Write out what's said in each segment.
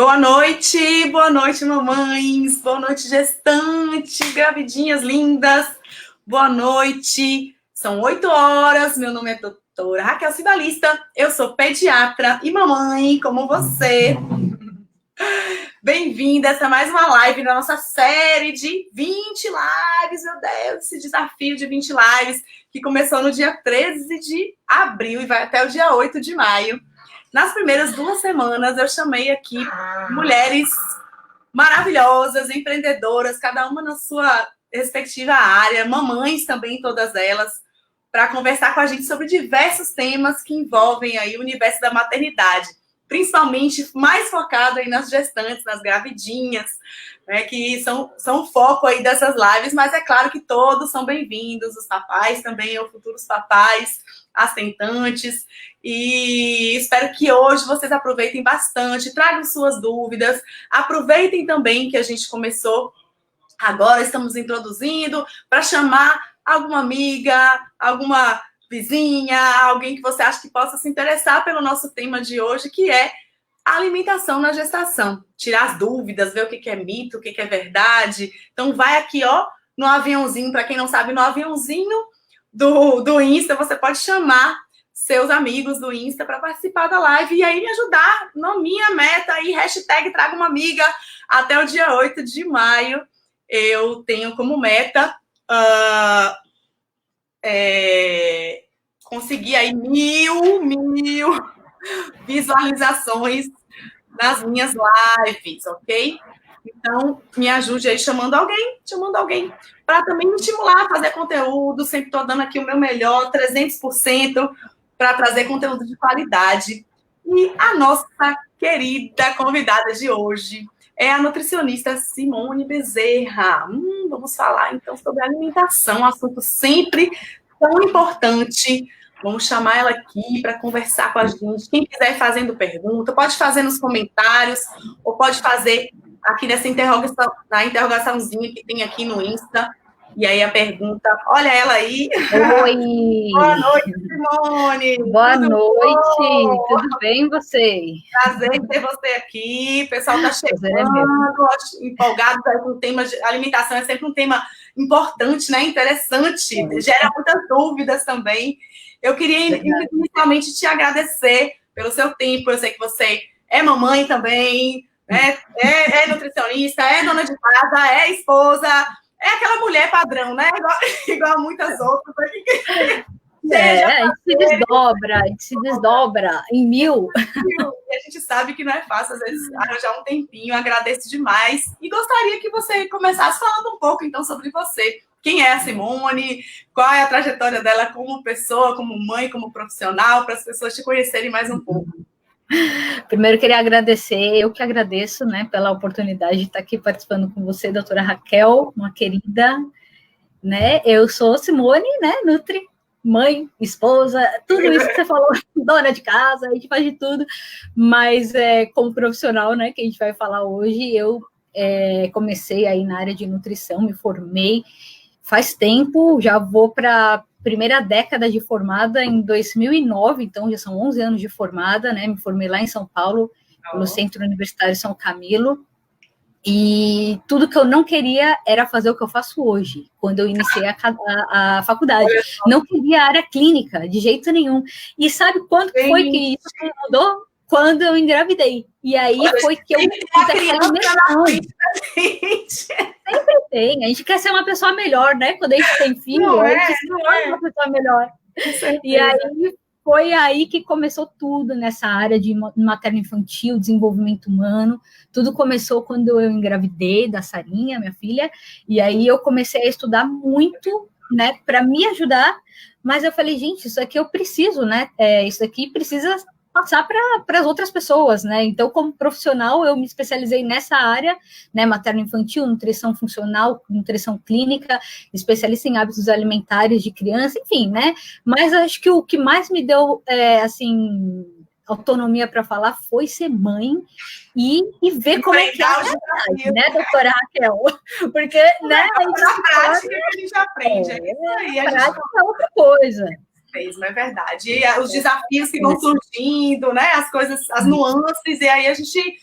Boa noite, mamães, boa noite, gestantes, gravidinhas lindas, boa noite. São 8 horas, meu nome é doutora Raquel Cidalista, eu sou pediatra e mamãe como você. Bem-vinda a essa mais uma live na nossa série de 20 lives, meu Deus, esse desafio de 20 lives que começou no dia 13 de abril e vai até o dia 8 de maio. Nas primeiras 2 semanas, eu chamei aqui mulheres maravilhosas, empreendedoras, cada uma na sua respectiva área, mamães também, todas elas, para conversar com a gente sobre diversos temas que envolvem aí o universo da maternidade, principalmente mais focado aí nas gestantes, nas gravidinhas, né, que são o foco aí dessas lives, mas é claro que todos são bem-vindos, os papais também, ou futuros papais, as tentantes, e espero que hoje vocês aproveitem bastante, tragam suas dúvidas, aproveitem também que a gente começou, agora estamos introduzindo, para chamar alguma amiga, alguma vizinha, alguém que você acha que possa se interessar pelo nosso tema de hoje, que é a alimentação na gestação. Tirar as dúvidas, ver o que é mito, o que é verdade. Então vai aqui, ó, no aviãozinho, para quem não sabe, no aviãozinho do Insta, você pode chamar seus amigos do Insta para participar da live e aí me ajudar na minha meta aí, hashtag traga uma amiga até o dia 8 de maio. Eu tenho como meta conseguir aí mil visualizações nas minhas lives, ok? Então, me ajude aí chamando alguém, para também me estimular a fazer conteúdo, sempre estou dando aqui o meu melhor, 300%, para trazer conteúdo de qualidade. E a nossa querida convidada de hoje é a nutricionista Simone Bezerra. Vamos falar, então, sobre alimentação, um assunto sempre tão importante. Vamos chamar ela aqui para conversar com a gente. Quem quiser fazendo pergunta, pode fazer nos comentários, ou pode fazer aqui nessa interrogação, na interrogaçãozinha que tem aqui no Insta. E aí a pergunta, olha ela aí. Oi! Boa noite, Simone! Boa noite! Tudo bem, você? Prazer em ter você aqui. O pessoal está chegando, empolgado com o tema de alimentação. É sempre um tema importante, né? Interessante. Gera muitas dúvidas também. Eu queria inicialmente te agradecer pelo seu tempo. Eu sei que você é mamãe também, né? É nutricionista, é dona de casa, é esposa, é aquela mulher padrão, né? Igual muitas outras. A gente se desdobra em mil. E a gente sabe que não é fácil, às vezes, arranjar um tempinho. Agradeço demais. E gostaria que você começasse falando um pouco, então, sobre você. Quem é a Simone? Qual é a trajetória dela como pessoa, como mãe, como profissional, para as pessoas te conhecerem mais um pouco. Primeiro, queria agradecer, eu que agradeço, né, pela oportunidade de estar aqui participando com você, doutora Raquel, uma querida, né? Eu sou Simone, né, nutri, mãe, esposa, tudo isso que você falou, dona de casa, a gente faz de tudo, mas como profissional, né, que a gente vai falar hoje, eu comecei aí na área de nutrição, me formei faz tempo, já vou para a primeira década de formada em 2009, então já são 11 anos de formada, né, me formei lá em São Paulo, no Centro Universitário São Camilo, e tudo que eu não queria era fazer o que eu faço hoje, quando eu iniciei a faculdade. Não queria a área clínica, de jeito nenhum. E sabe quando foi que isso mudou? Quando eu engravidei. E aí foi que eu fiz aquela missão. Sempre tem. A gente quer ser uma pessoa melhor, né? Quando a gente tem filho, a gente se torna uma pessoa melhor. E aí foi aí que começou tudo nessa área de materno-infantil, desenvolvimento humano. Tudo começou quando eu engravidei da Sarinha, minha filha, e aí eu comecei a estudar muito, né, para me ajudar, mas eu falei, gente, isso aqui eu preciso, né, isso aqui precisa passar para as outras pessoas, né, então como profissional eu me especializei nessa área, né, materno-infantil, nutrição funcional, nutrição clínica, especialista em hábitos alimentares de criança, enfim, né, mas acho que o que mais me deu, assim, autonomia para falar foi ser mãe e ver como é que é a verdade, né, doutora Raquel? Porque, né, na prática que a gente aprende, a prática é outra coisa. Mesmo, é verdade. E os desafios que vão surgindo, né? As coisas, as nuances, e aí a gente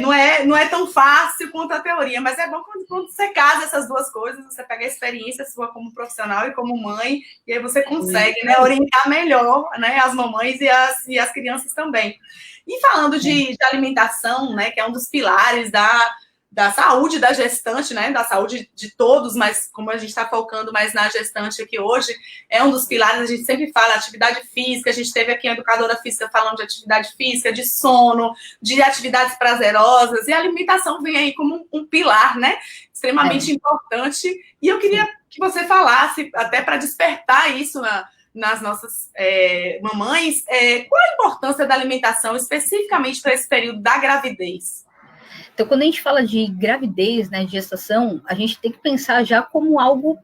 não é tão fácil quanto a teoria, mas é bom quando você casa essas duas coisas, você pega a experiência sua como profissional e como mãe, e aí você consegue, né, orientar melhor, né, as mamães e as crianças também. E falando de alimentação, né, que é um dos pilares da saúde da gestante, né, da saúde de todos, mas como a gente está focando mais na gestante aqui hoje, é um dos pilares, a gente sempre fala atividade física, a gente teve aqui a educadora física falando de atividade física, de sono, de atividades prazerosas, e a alimentação vem aí como um pilar, né, extremamente importante, e eu queria que você falasse, até para despertar isso nas nossas mamães, qual a importância da alimentação, especificamente para esse período da gravidez? Então, quando a gente fala de gravidez, né, de gestação, a gente tem que pensar já como algo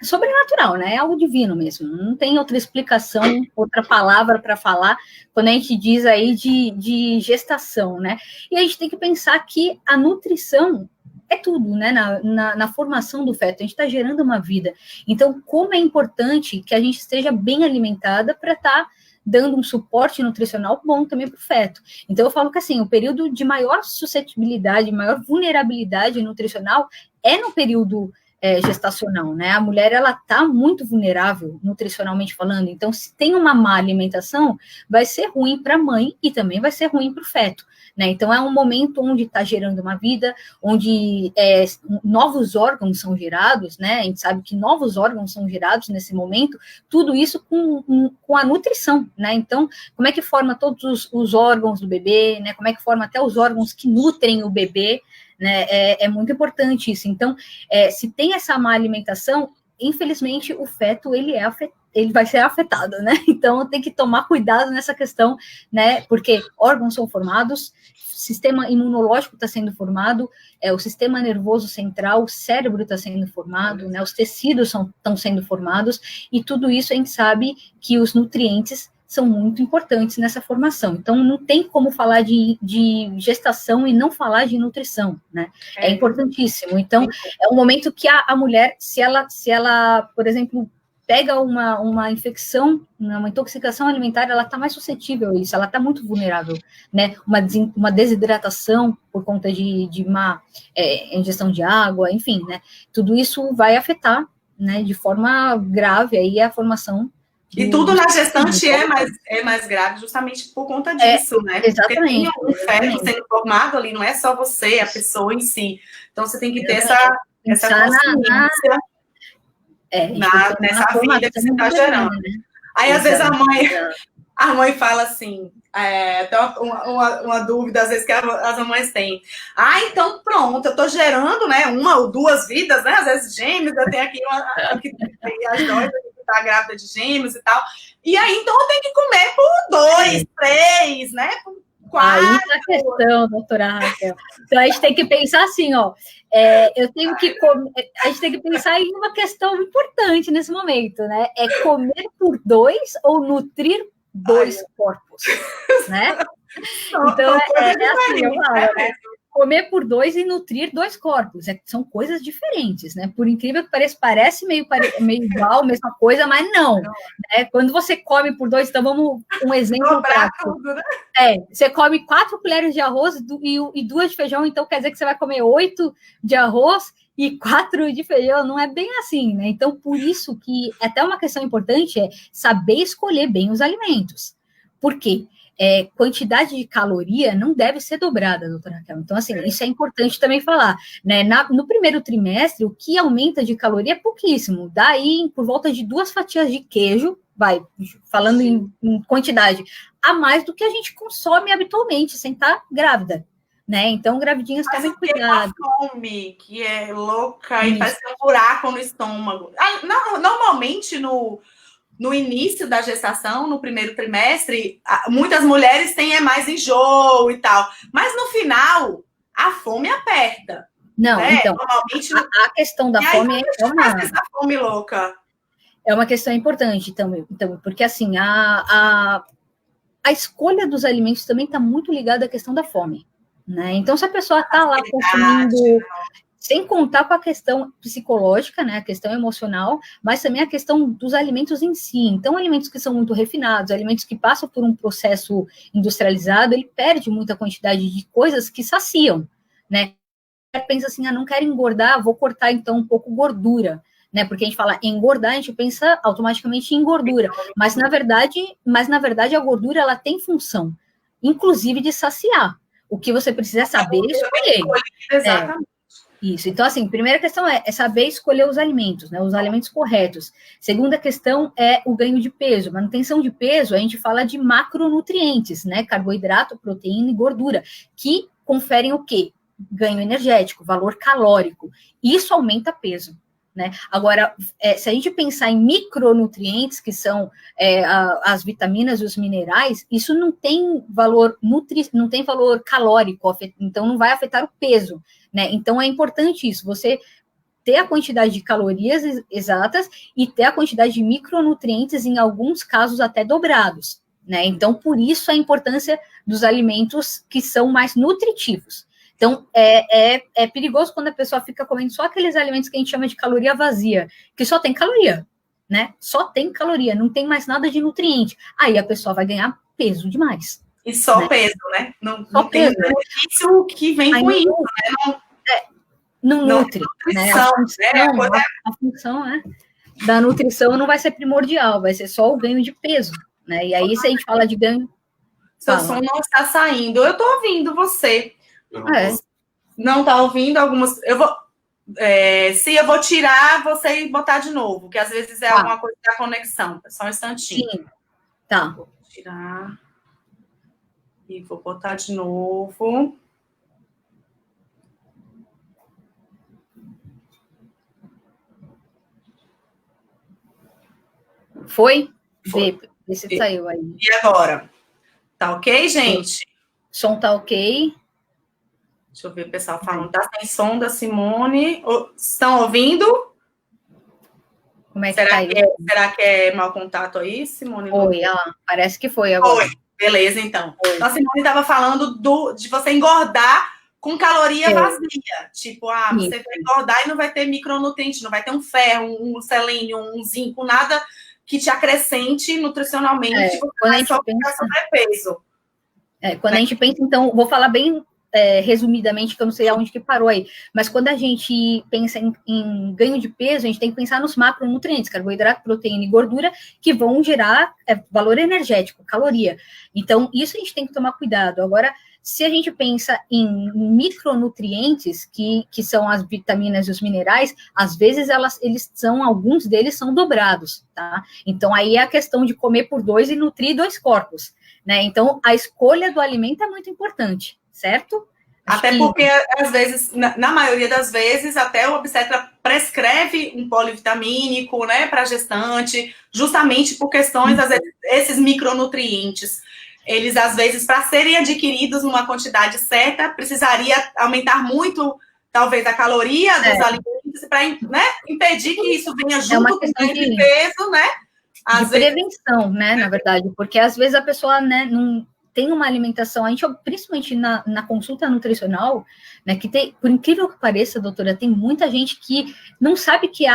sobrenatural, né? É algo divino mesmo. Não tem outra explicação, outra palavra para falar quando a gente diz aí de gestação, né? E a gente tem que pensar que a nutrição é tudo, né? Na formação do feto, a gente está gerando uma vida. Então, como é importante que a gente esteja bem alimentada para estar dando um suporte nutricional bom também para o feto. Então, eu falo que, assim, o período de maior suscetibilidade, maior vulnerabilidade nutricional é no período gestacional, né? A mulher, ela tá muito vulnerável, nutricionalmente falando. Então, se tem uma má alimentação, vai ser ruim para a mãe e também vai ser ruim para o feto, né? Então, é um momento onde está gerando uma vida, onde novos órgãos são gerados, né? A gente sabe que novos órgãos são gerados nesse momento, tudo isso com a nutrição, né? Então, como é que forma todos os órgãos do bebê, né? Como é que forma até os órgãos que nutrem o bebê, né? É muito importante isso. Então, se tem essa má alimentação, infelizmente o feto ele vai ser afetado, né? Então tem que tomar cuidado nessa questão, né? Porque órgãos são formados, sistema imunológico está sendo formado, o sistema nervoso central, o cérebro está sendo formado, né? Os tecidos estão sendo formados, e tudo isso a gente sabe que os nutrientes são muito importantes nessa formação. Então, não tem como falar de gestação e não falar de nutrição, né? É importantíssimo. Então, é um momento que a mulher, se ela, por exemplo, pega uma infecção, uma intoxicação alimentar, ela está mais suscetível a isso, ela está muito vulnerável, né? Uma desidratação por conta de má ingestão de água, enfim, né? Tudo isso vai afetar, né, de forma grave aí a formação. E tudo na gestante é mais grave justamente por conta disso, né? Exatamente. Porque tem um feto sendo formado ali, não é só você, a pessoa em si. Então, você tem que ter essa consciência nessa vida que você está gerando. Né? Aí, às vezes, a mãe fala assim, até uma dúvida, às vezes, que as mamães têm. Então, pronto, eu estou gerando, né, uma ou duas vidas, né? Às vezes, gêmeos, eu tenho aqui as dois, tá grávida de gêmeos e tal. E aí, então, eu tenho que comer por 2, 3, né? Por 4. Aí tá a questão, doutora Raquel. Então, a gente tem que pensar assim, ó. Eu tenho que comer. A gente tem que pensar em uma questão importante nesse momento, né? É comer por 2 ou nutrir 2 corpos, né? Então, assim, eu falo, né? Comer por 2 e nutrir 2 corpos. São coisas diferentes, né? Por incrível que pareça, parece meio igual, mesma coisa, mas não. Né? Quando você come por 2, então vamos um exemplo prático. Tudo, né? Você come 4 colheres de arroz e 2 de feijão, então quer dizer que você vai comer 8 de arroz e 4 de feijão. Não é bem assim, né? Então, por isso que até uma questão importante é saber escolher bem os alimentos. Por quê? Quantidade de caloria não deve ser dobrada, doutora Raquel. Então, assim, isso é importante também falar, né? No primeiro trimestre, o que aumenta de caloria é pouquíssimo. Daí, por volta de 2 fatias de queijo, falando em quantidade, a mais do que a gente consome habitualmente, sem estar grávida, né? Então, gravidinhas tomem cuidado. A fome, que é louca, e faz um buraco no estômago. Normalmente, no início da gestação, no primeiro trimestre, muitas mulheres têm mais enjoo e tal. Mas no final, a fome aperta. Não, né? Então, normalmente, a questão da fome essa fome louca. É uma questão importante também, porque assim, a escolha dos alimentos também está muito ligada à questão da fome, né? Então, se a pessoa está lá consumindo... Sem contar com a questão psicológica, né, a questão emocional, mas também a questão dos alimentos em si. Então, alimentos que são muito refinados, alimentos que passam por um processo industrializado, ele perde muita quantidade de coisas que saciam, né? Pensa assim, não quero engordar, vou cortar então um pouco gordura, né? Porque a gente fala engordar, a gente pensa automaticamente em gordura, mas na verdade a gordura ela tem função, inclusive de saciar. O que você precisa saber escolher. Exatamente. Isso. Então, assim, primeira questão é saber escolher os alimentos, né? Os alimentos corretos. Segunda questão é o ganho de peso. Manutenção de peso, a gente fala de macronutrientes, né? Carboidrato, proteína e gordura, que conferem o quê? Ganho energético, valor calórico. Isso aumenta peso, né? Agora, se a gente pensar em micronutrientes, que são as vitaminas e os minerais, isso não tem valor não tem valor calórico, então não vai afetar o peso, né? Então é importante isso, você ter a quantidade de calorias exatas e ter a quantidade de micronutrientes, em alguns casos até dobrados, né? Então, por isso a importância dos alimentos que são mais nutritivos. Então, é perigoso quando a pessoa fica comendo só aqueles alimentos que a gente chama de caloria vazia, que só tem caloria, né? Só tem caloria, não tem mais nada de nutriente. Aí a pessoa vai ganhar peso demais. E só, né? Peso, né? Não tem peso, benefício que vem aí com isso, né? Não nutre, né? A função, né, da nutrição não vai ser primordial, vai ser só o ganho de peso, né? E aí, se a gente fala de ganho... Seu som não está saindo. Eu estou ouvindo você. Não está ouvindo algumas... Eu vou tirar você e botar de novo, que às vezes é alguma coisa da conexão. Só um instantinho. Sim. Tá. Vou tirar e vou botar de novo. Foi? Vê se saiu aí. E agora? Tá ok, gente? Som tá ok. Deixa eu ver o pessoal falando. Tá sem som da Simone. Estão ouvindo? Como é que tá aí? Será que é mau contato aí, Simone? Foi, parece que foi agora. Foi, beleza, então. Então, a Simone estava falando de você engordar com caloria vazia. Tipo, você vai engordar e não vai ter micronutrientes, não vai ter um ferro, um selênio, um zinco, nada que te acrescente nutricionalmente. Quando a gente pensa sobrepeso. Quando a gente pensa, então, vou falar bem resumidamente, que eu não sei aonde que parou aí, mas quando a gente pensa em ganho de peso, a gente tem que pensar nos macronutrientes, carboidrato, proteína e gordura, que vão gerar valor energético, caloria. Então, isso a gente tem que tomar cuidado. Agora, se a gente pensa em micronutrientes, que são as vitaminas e os minerais, às vezes alguns deles são dobrados, tá? Então, aí é a questão de comer por 2 e nutrir 2 corpos, né? Então, a escolha do alimento é muito importante, certo? Até porque, às vezes, na maioria das vezes, até o obstetra prescreve um polivitamínico, né, para gestante, justamente por questões, às vezes, esses micronutrientes. Eles, às vezes, para serem adquiridos numa quantidade certa, precisaria aumentar muito, talvez, a caloria dos alimentos, para, né, impedir que isso venha junto com o ganho de peso, né? De prevenção, né, na verdade, porque às vezes a pessoa, né, não tem uma alimentação, a gente, principalmente na consulta nutricional, né, que tem, por incrível que pareça, doutora, tem muita gente que não sabe que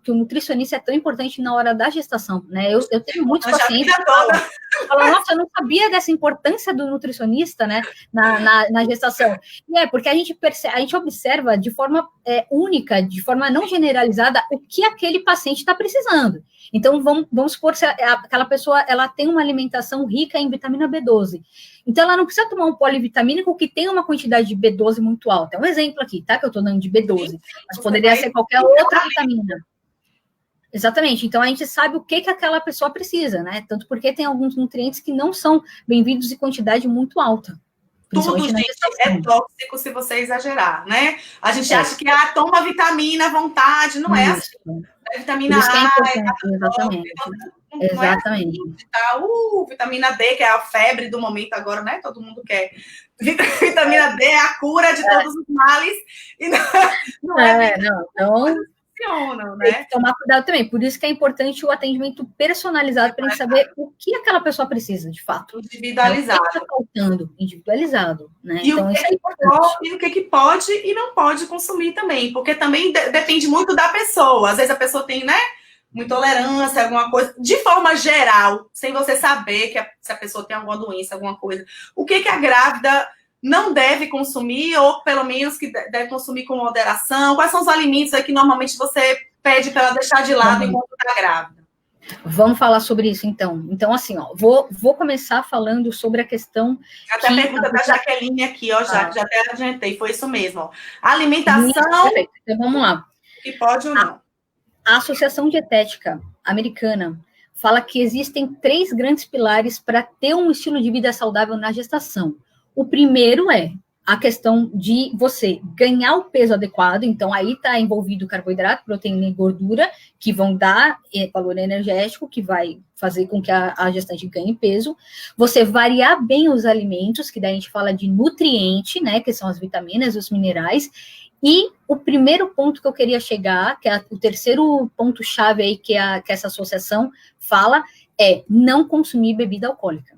o nutricionista é tão importante na hora da gestação, né, eu tenho muitos pacientes que falam, nossa, eu não sabia dessa importância do nutricionista, né, na gestação, e porque a gente observa de forma única, de forma não generalizada, o que aquele paciente está precisando. Então, vamos supor que aquela pessoa ela tem uma alimentação rica em vitamina B12. Então, ela não precisa tomar um polivitamínico que tenha uma quantidade de B12 muito alta. É um exemplo aqui, tá? Que eu estou dando de B12. Mas poderia ser qualquer outra vitamina. Exatamente. Então, a gente sabe o que aquela pessoa precisa, né? Tanto porque tem alguns nutrientes que não são bem-vindos em quantidade muito alta. Tudo, gente, é tóxico se você exagerar, né? A gente acha que toma vitamina à vontade, não é assim. É vitamina A, exatamente. Exatamente. Vitamina D, que é a febre do momento agora, né? Todo mundo quer. Vitamina D é a cura de todos os males. E não não. funcionam, Tem né? que tomar cuidado também. Por isso que é importante o atendimento personalizado para a gente saber o que aquela pessoa precisa, de fato. Individualizado. O que está faltando, individualizado, né? E então, isso é importante. E o que pode e não pode consumir também, porque também depende muito da pessoa. Às vezes a pessoa tem, né, uma intolerância, alguma coisa, de forma geral, sem você saber se a pessoa tem alguma doença, alguma coisa. O que a grávida não deve consumir, ou pelo menos que deve consumir com moderação? Quais são os alimentos aí que normalmente você pede para ela deixar de lado enquanto está grávida? Vamos falar sobre isso, então. Então, assim, ó, vou começar falando sobre a questão... Até a pergunta da Jaqueline aqui, ó, já até adiantei, foi isso mesmo. Ó. Alimentação... Perfeito. Então, vamos lá. Que pode ou não. A Associação Dietética Americana fala que existem 3 grandes pilares para ter um estilo de vida saudável na gestação. O primeiro é a questão de você ganhar o peso adequado, então aí está envolvido carboidrato, proteína e gordura, que vão dar valor energético, que vai fazer com que a gestante ganhe peso. Você variar bem os alimentos, que daí a gente fala de nutriente, né, que são as vitaminas, os minerais. E o primeiro ponto que eu queria chegar, que é o terceiro ponto-chave aí que essa associação fala, é não consumir bebida alcoólica.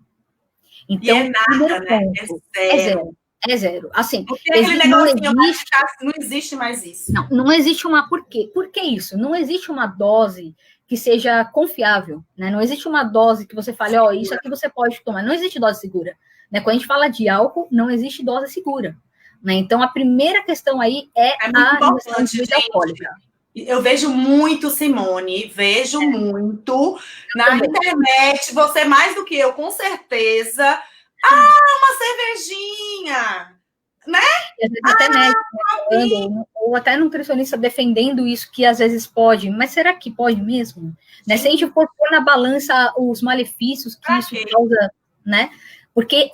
Então, e nada, né? Ponto, é zero. É zero. Assim, porque aquele negocinho não existe mais isso. Não existe uma... Por quê? Por que isso? Não existe uma dose que seja confiável, né? Não existe uma dose que você fale, ó, isso aqui você pode tomar. Não existe dose segura. Né? Quando a gente fala de álcool, não existe dose segura. Né? Então, a primeira questão aí é a bebida alcoólica. Eu vejo muito, Simone, vejo muito na internet, você mais do que eu, com certeza. Uma cervejinha, né? Até médico, ou até nutricionista defendendo isso, que às vezes pode, mas será que pode mesmo? Né? Se a gente for pôr na balança os malefícios que isso causa, né? Porque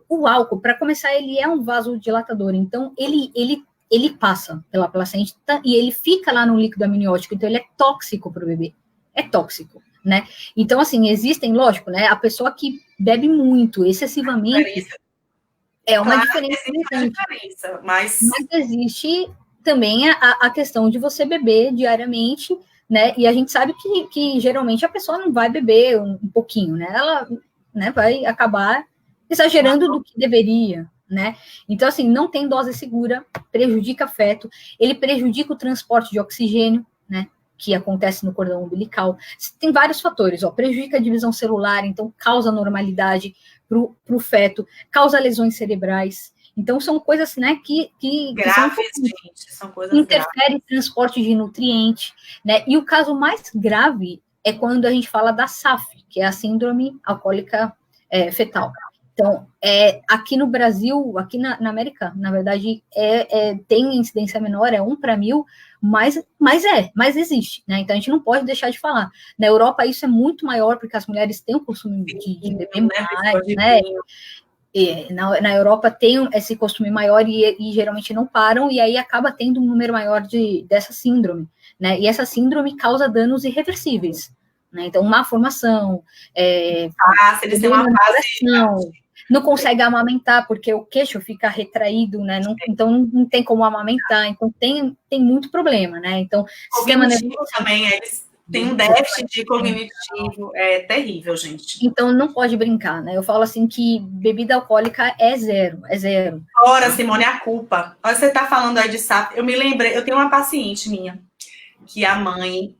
o álcool, para começar, ele é um vasodilatador, então ele passa pela placenta e ele fica lá no líquido amniótico, então ele é tóxico para o bebê. É tóxico, né? Então, assim, existem, lógico, né? A pessoa que bebe muito, excessivamente, é uma diferença. Mas existe também a questão de você beber diariamente, né? E a gente sabe que geralmente a pessoa não vai beber um pouquinho, né? Ela, né, vai acabar exagerando do que deveria, né? Então, assim, não tem dose segura, prejudica feto, ele prejudica o transporte de oxigênio, né? Que acontece no cordão umbilical. Tem vários fatores, ó, prejudica a divisão celular, então causa anormalidade para o feto, causa lesões cerebrais. Então, são coisas, né, que graves, gente, são coisas interfere o transporte de nutriente, né? E o caso mais grave é quando a gente fala da SAF, que é a síndrome alcoólica fetal. Então, aqui no Brasil, aqui na América, na verdade, tem incidência menor, é 1 para 1000, mas existe, né? Então, a gente não pode deixar de falar. Na Europa, isso é muito maior, porque as mulheres têm o costume de beber mais, né? E na Europa tem esse costume maior e geralmente não param, e aí acaba tendo um número maior dessa síndrome, né? E essa síndrome causa danos irreversíveis, né? Então, má formação, se eles têm uma fase... não consegue amamentar, porque o queixo fica retraído, né? Então, não tem como amamentar. Então, tem muito problema, né? Então, sistema nervoso também, eles têm um déficit cognitivo, é terrível, gente. Então, não pode brincar, né? Eu falo assim que bebida alcoólica é zero. Ora, Simone, a culpa. Você tá falando aí de SAF, eu me lembrei, eu tenho uma paciente minha, que a mãe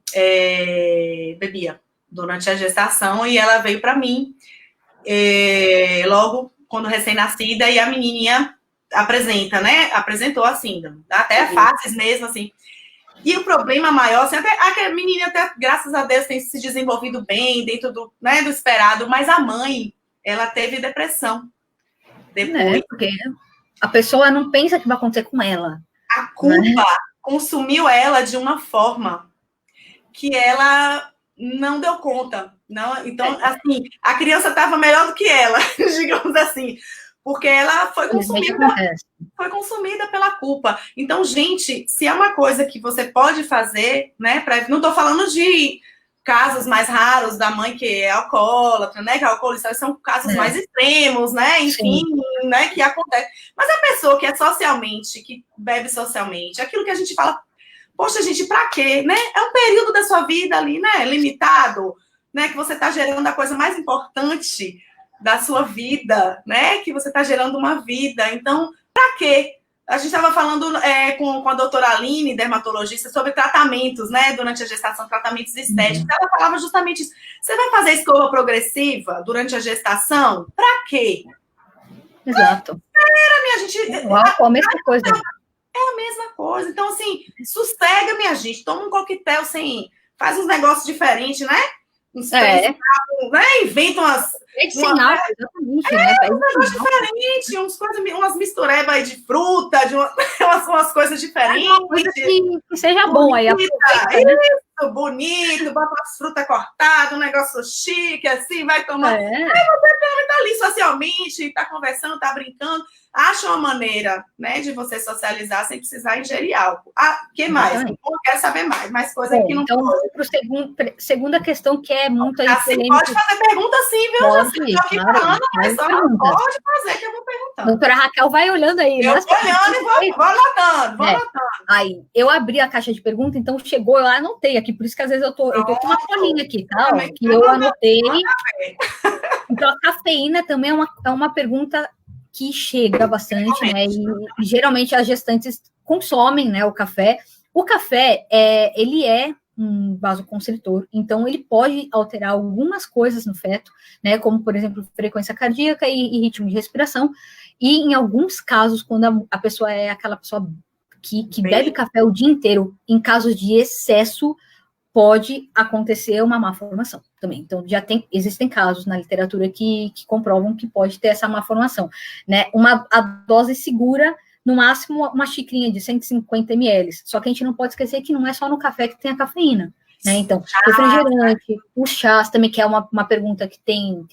bebia durante a gestação, e ela veio para mim, logo quando recém-nascida, e a menininha apresentou a síndrome, até fases mesmo, assim. E o problema maior, assim, a menina até, graças a Deus, tem se desenvolvido bem, dentro do esperado, mas a mãe, ela teve depressão. Depois, porque a pessoa não pensa que vai acontecer com ela. A culpa consumiu ela de uma forma que ela não deu conta. Não, então, assim, a criança estava melhor do que ela, digamos assim, porque ela foi consumida pela culpa. Então, gente, se é uma coisa que você pode fazer, né? Não estou falando de casos mais raros da mãe que é alcoólatra, né? Que é alcoolista, são casos mais extremos, né? Enfim, né? Que acontece. Mas a pessoa que é socialmente, que bebe socialmente, aquilo que a gente fala, Poxa, gente, para quê, né? É um período da sua vida ali, né? Limitado, né? Que você está gerando a coisa mais importante da sua vida, né? Que você está gerando uma vida. Então, para quê? A gente estava falando com a doutora Aline, dermatologista, sobre tratamentos, né? Durante a gestação, tratamentos estéticos. Ela falava justamente isso. Você vai fazer escova progressiva durante a gestação? Para quê? Exato. Minha gente, a mesma coisa. É a mesma coisa. Então, assim, sossega, minha gente. Toma um coquetel sem... Faz uns negócios diferentes, né? Uns né? Inventa umas... Sem álcool, exatamente, né? Um negócio diferente, umas misturebas aí de fruta, umas coisas diferentes. Uma coisa que seja bom aí. Isso, bonito, bota umas frutas cortadas, um negócio chique, assim, vai tomando. Aí você tá ali socialmente, tá conversando, tá brincando. Acha uma maneira, né, de você socializar sem precisar ingerir álcool. Que mais? Eu quero saber mais coisa que não então, para a segunda questão, que é muito aí polêmica. Pode fazer pergunta sim, viu? Pode fazer que eu vou perguntando. Doutora Raquel vai olhando aí. Eu vou olhando e vou anotando, Aí, eu abri a caixa de perguntas, então chegou, eu anotei aqui, por isso que às vezes eu tô com uma folhinha aqui, tá? Que eu anotei. Então, a cafeína também é uma pergunta que chega bastante, né? E geralmente as gestantes consomem, né, o café. O café, ele é um vasoconstritor, então ele pode alterar algumas coisas no feto, né, como, por exemplo, frequência cardíaca e ritmo de respiração, e em alguns casos, quando a pessoa é aquela pessoa que bebe café o dia inteiro, em casos de excesso, pode acontecer uma má formação também. Então, existem casos na literatura que comprovam que pode ter essa má formação, né? A dose segura, no máximo, uma xicrinha de 150 ml. Só que a gente não pode esquecer que não é só no café que tem a cafeína, né? Então, refrigerante, os chás também, que é uma pergunta que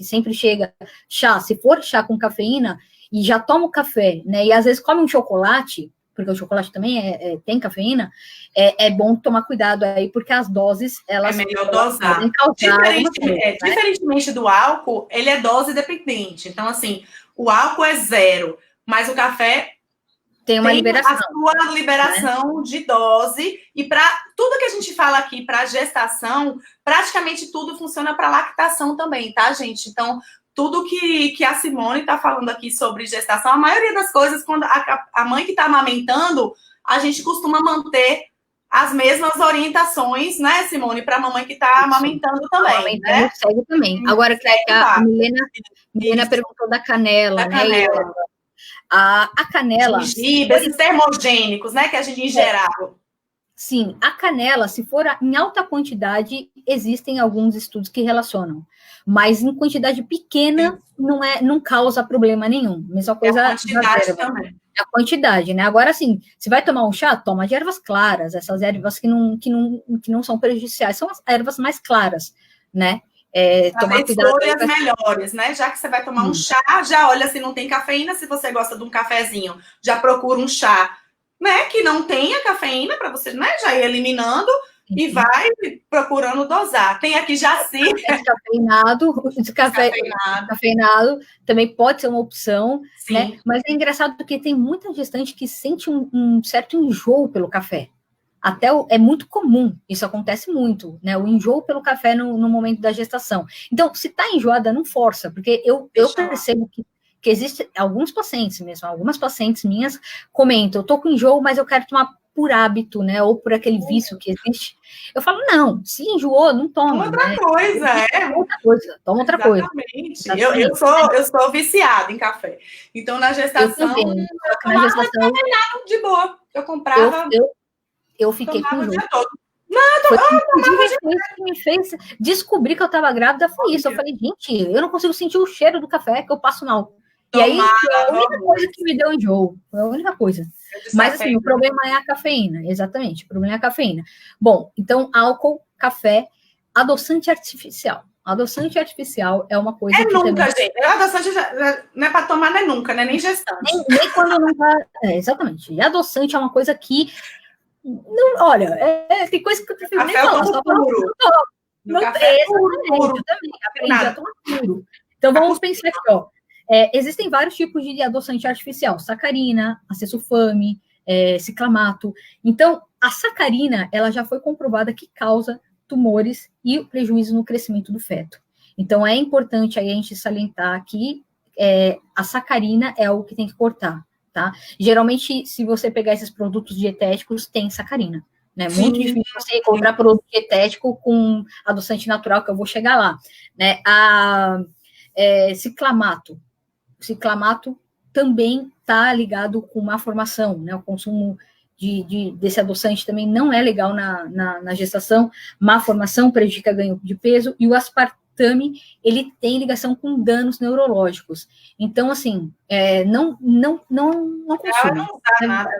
sempre chega. Chá, se for chá com cafeína, e já toma o café, né? E às vezes come um chocolate, porque o chocolate também tem cafeína, é bom tomar cuidado aí, porque as doses, elas... É melhor dosar. Diferentemente do álcool, ele é dose dependente. Então, assim, o álcool é 0, mas o café tem uma liberação. A sua liberação, né, de dose. E para tudo que a gente fala aqui para gestação, praticamente tudo funciona para lactação também, tá, gente? Então, tudo que a Simone está falando aqui sobre gestação, a maioria das coisas, quando a mãe que está amamentando, a gente costuma manter as mesmas orientações, né, Simone, para a mamãe que está amamentando também. Né? Segue também. Agora, a Milena perguntou da canela, né? Canela. A canela... Gengibre, esses termogênicos, né, que a gente ingerava. Sim, a canela, se for em alta quantidade, existem alguns estudos que relacionam. Mas em quantidade pequena, não causa problema nenhum. Mesma coisa... a quantidade também. A quantidade, né? Agora, assim, se vai tomar um chá, toma de ervas claras, essas ervas que não são prejudiciais, são as ervas mais claras, né? Tomar escolhas melhores, né? Já que você vai tomar um chá, já olha se não tem cafeína, se você gosta de um cafezinho, já procura um chá, né? Que não tenha cafeína, para você, né? Já ir eliminando e vai procurando dosar. Tem aqui Jaci. Descafeinado também pode ser uma opção, sim, né? Mas é engraçado porque tem muita gestante que sente um certo enjoo pelo café. É muito comum, isso acontece muito, né? O enjoo pelo café no momento da gestação. Então, se tá enjoada, não força, porque eu percebo que existem alguns pacientes mesmo, algumas pacientes minhas comentam, eu tô com enjoo, mas eu quero tomar por hábito, né? Ou por aquele vício que existe. Eu falo, não, se enjoou, não toma. Outra coisa, toma outra coisa. Exatamente. Eu sou viciada em café. Então, na gestação, eu tomava de boa. Eu comprava... Eu fiquei com enjoo. Que me fez descobrir que eu estava grávida foi isso. Eu falei, gente, eu não consigo sentir o cheiro do café que eu passo mal. E aí, a única coisa que me deu enjoo. Foi a única coisa. Mas, assim, o problema é a cafeína. Exatamente, o problema é a cafeína. Bom, então, álcool, café, adoçante artificial. Adoçante artificial é uma coisa que nunca, também... gente. Adoçante não é para tomar, não é nunca, né? Nem gestante. Nem quando não tá... exatamente. E adoçante é uma coisa que... Não, olha, tem coisa que eu prefiro nem falar. Só puro. Eu também aprendi a tomar puro. Então, vamos pensar aqui, ó. Existem vários tipos de adoçante artificial. Sacarina, acesulfame, ciclamato. Então, a sacarina, ela já foi comprovada que causa tumores e prejuízo no crescimento do feto. Então, é importante aí a gente salientar que a sacarina é algo que tem que cortar, tá? Geralmente, se você pegar esses produtos dietéticos, tem sacarina, né? Muito difícil você encontrar produto dietético com adoçante natural, que eu vou chegar lá, né? Ciclamato. O ciclamato também está ligado com má formação, né? O consumo desse adoçante também não é legal na gestação. Má formação prejudica ganho de peso, e o aspartame, ele tem ligação com danos neurológicos. Então, assim, não consumo.